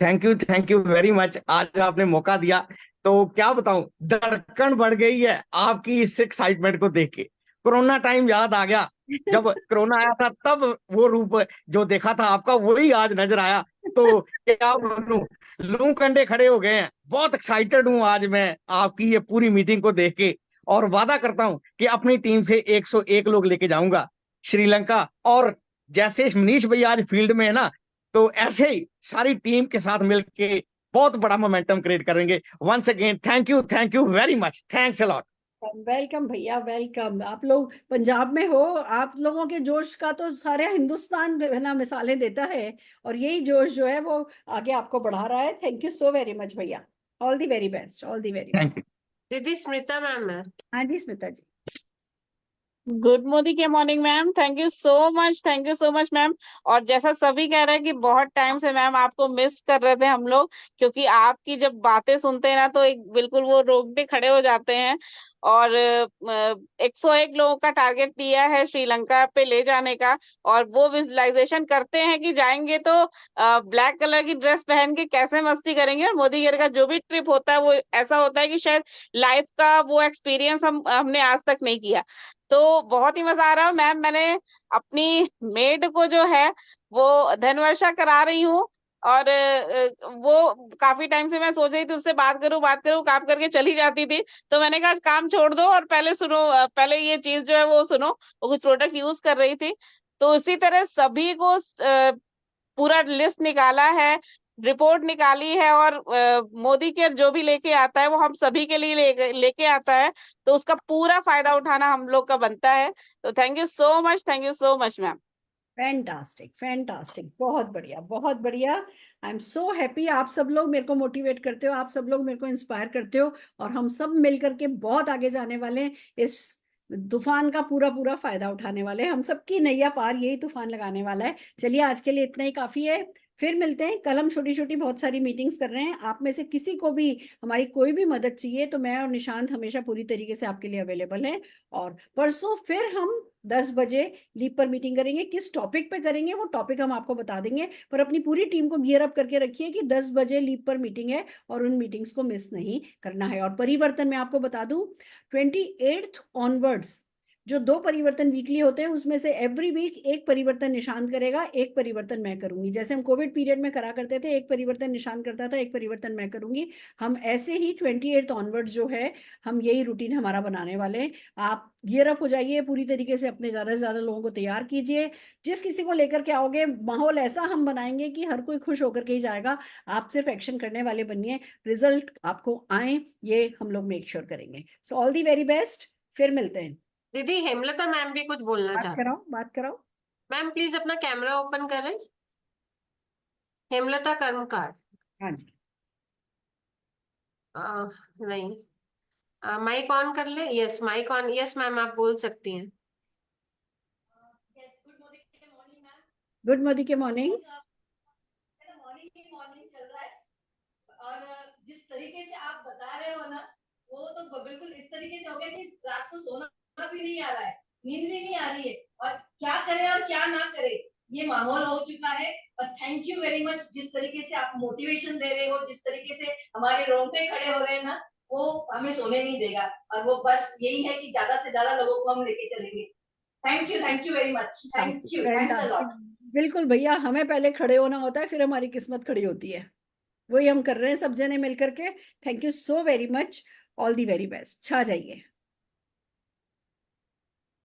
Thank you very much. आज आपने मौका दिया तो क्या बताऊं, धड़कन बढ़ गई है आपकी इस एक्साइटमेंट को देख के। कोरोना टाइम याद आ गया, जब कोरोना आया था तब वो रूप जो देखा था आपका वही आज नजर आया। तो क्या बोलूं, लू कंडे खड़े हो गए हैं। बहुत एक्साइटेड हूं आज मैं आपकी ये पूरी मीटिंग को देख के, और वादा करता हूं कि अपनी टीम से 101 लोग लेके जाऊंगा श्रीलंका। और जैसे मनीष भैया आज फील्ड में है ना, तो ऐसे ही सारी टीम के साथ मिलके बहुत बड़ा मोमेंटम क्रिएट करेंगे। Once again thank you very much, thanks a lot. Welcome भैया, वेलकम। आप लोग पंजाब में हो, आप लोगों के जोश का तो सारे हिंदुस्तान है ना मिसालें देता है, और यही जोश जो है वो आगे आपको बढ़ा रहा है। Thank you so very much भैया। All the very best, all the very thank best. You. दीदी स्मिता मैम है। हाँ जी स्मिता जी। गुड मोदी के morning ma'am, thank you so much ma'am. और जैसा सभी कह रहे हैं कि बहुत टाइम से मैम आपको मिस कर रहे थे हम लोग, क्योंकि आपकी जब बातें सुनते हैं ना तो एक बिल्कुल वो रोंगटे खड़े हो जाते हैं। और 101 लोगों का टारगेट दिया है श्रीलंका पे ले जाने का, और वो विजुअलाइजेशन करते हैं कि जाएंगे तो ब्लैक कलर की ड्रेस पहन के कैसे मस्ती करेंगे। और मोदी केयर का जो भी ट्रिप होता है वो ऐसा होता है कि शायद लाइफ का वो एक्सपीरियंस हमने आज तक नहीं किया। तो बहुत ही मजा आ रहा है मैम। मैंने अपनी मेड को जो है वो धनवर्षा करा रही हूँ, और वो काफी टाइम से मैं सोच रही थी उससे बात करूं, काम करके चली जाती थी। तो मैंने कहा काम छोड़ दो और पहले सुनो, पहले ये चीज जो है वो सुनो। वो कुछ प्रोडक्ट यूज कर रही थी, तो इसी तरह सभी को पूरा लिस्ट निकाला है, रिपोर्ट निकाली है, और मोदी केयर जो भी लेके आता है वो हम सभी के लिए लेके आता है। तो उसका पूरा फायदा उठाना हम लोग का बनता है। तो thank you so much ma'am. Fantastic, fantastic, बहुत बढ़िया, बहुत बढ़िया। I am so happy. आप सब लोग मेरे को मोटिवेट करते हो, आप सब लोग मेरे को इंस्पायर करते हो, और हम सब मिल करके बहुत आगे जाने वाले हैं। इस तूफान का पूरा पूरा फायदा उठाने वाले हैं। हम सबकी नैया पार यही तूफान लगाने वाला है। चलिए आज के लिए इतना ही काफी है। फिर मिलते हैं कल। हम छोटी छोटी बहुत सारी मीटिंग्स कर रहे हैं। आप में से किसी को भी हमारी कोई भी मदद चाहिए तो मैं और निशांत हमेशा पूरी तरीके से आपके लिए अवेलेबल हैं। और परसों फिर हम 10 बजे लीप पर मीटिंग करेंगे। किस टॉपिक पे करेंगे वो टॉपिक हम आपको बता देंगे, पर अपनी पूरी टीम को गियर अप करके रखिए कि 10 बजे लीप पर मीटिंग है और उन मीटिंग्स को मिस नहीं करना है। और परिवर्तन मैं आपको बता दूं, 28 ऑनवर्ड्स जो 2 परिवर्तन वीकली होते हैं उसमें से एवरी वीक एक परिवर्तन निशांत करेगा, एक परिवर्तन मैं करूंगी। जैसे हम कोविड पीरियड में करा करते थे, एक परिवर्तन निशांत करता था, एक परिवर्तन मैं करूंगी। हम ऐसे ही 28 ऑनवर्ड जो है हम यही रूटीन हमारा बनाने वाले हैं। आप गियर अप हो जाइए, पूरी तरीके से अपने ज्यादा से ज्यादा लोगों को तैयार कीजिए। जिस किसी को लेकर के आओगे माहौल ऐसा हम बनाएंगे कि हर कोई खुश होकर के ही जाएगा। आप सिर्फ एक्शन करने वाले बनिए, रिजल्ट आपको आए ये हम लोग मेक श्योर करेंगे। So all the very best. फिर मिलते हैं। दीदी हेमलता मैम भी कुछ बोलना बात चाहती। कराओ, बात कराओ। मैम प्लीज अपना कैमरा ओपन करें। हेमलता कर्मकार। हाँ जी। नहीं, माइक ऑन कर ले। Yes mic on. Yes ma'am आप बोल सकती हैं। गुड मोदी के मॉर्निंग। मॉर्निंग चल रहा है, और जिस तरीके से आप बता रहे हो ना वो तो बिल्कुल इस तरीके से हो गया कि रात को सोना भी नहीं आ रहा है, नींद भी नहीं आ रही है, और क्या करे और क्या ना करे ये माहौल हो चुका है। और थैंक यू वेरी मच, जिस तरीके से आप मोटिवेशन दे रहे हो, जिस तरीके से हमारे रोंगटे खड़े हो रहे हैं ना, वो हमें सोने नहीं देगा। और वो बस यही है कि ज्यादा से ज्यादा लोगों को हम लेके चलेंगे। Thank you very much. Thanks a lot. बिल्कुल भैया, हमें पहले खड़े होना होता है, फिर हमारी किस्मत खड़ी होती है। वही हम कर रहे हैं सब जने मिलकर के। Thank you so very much. All the very best. छा जाइए।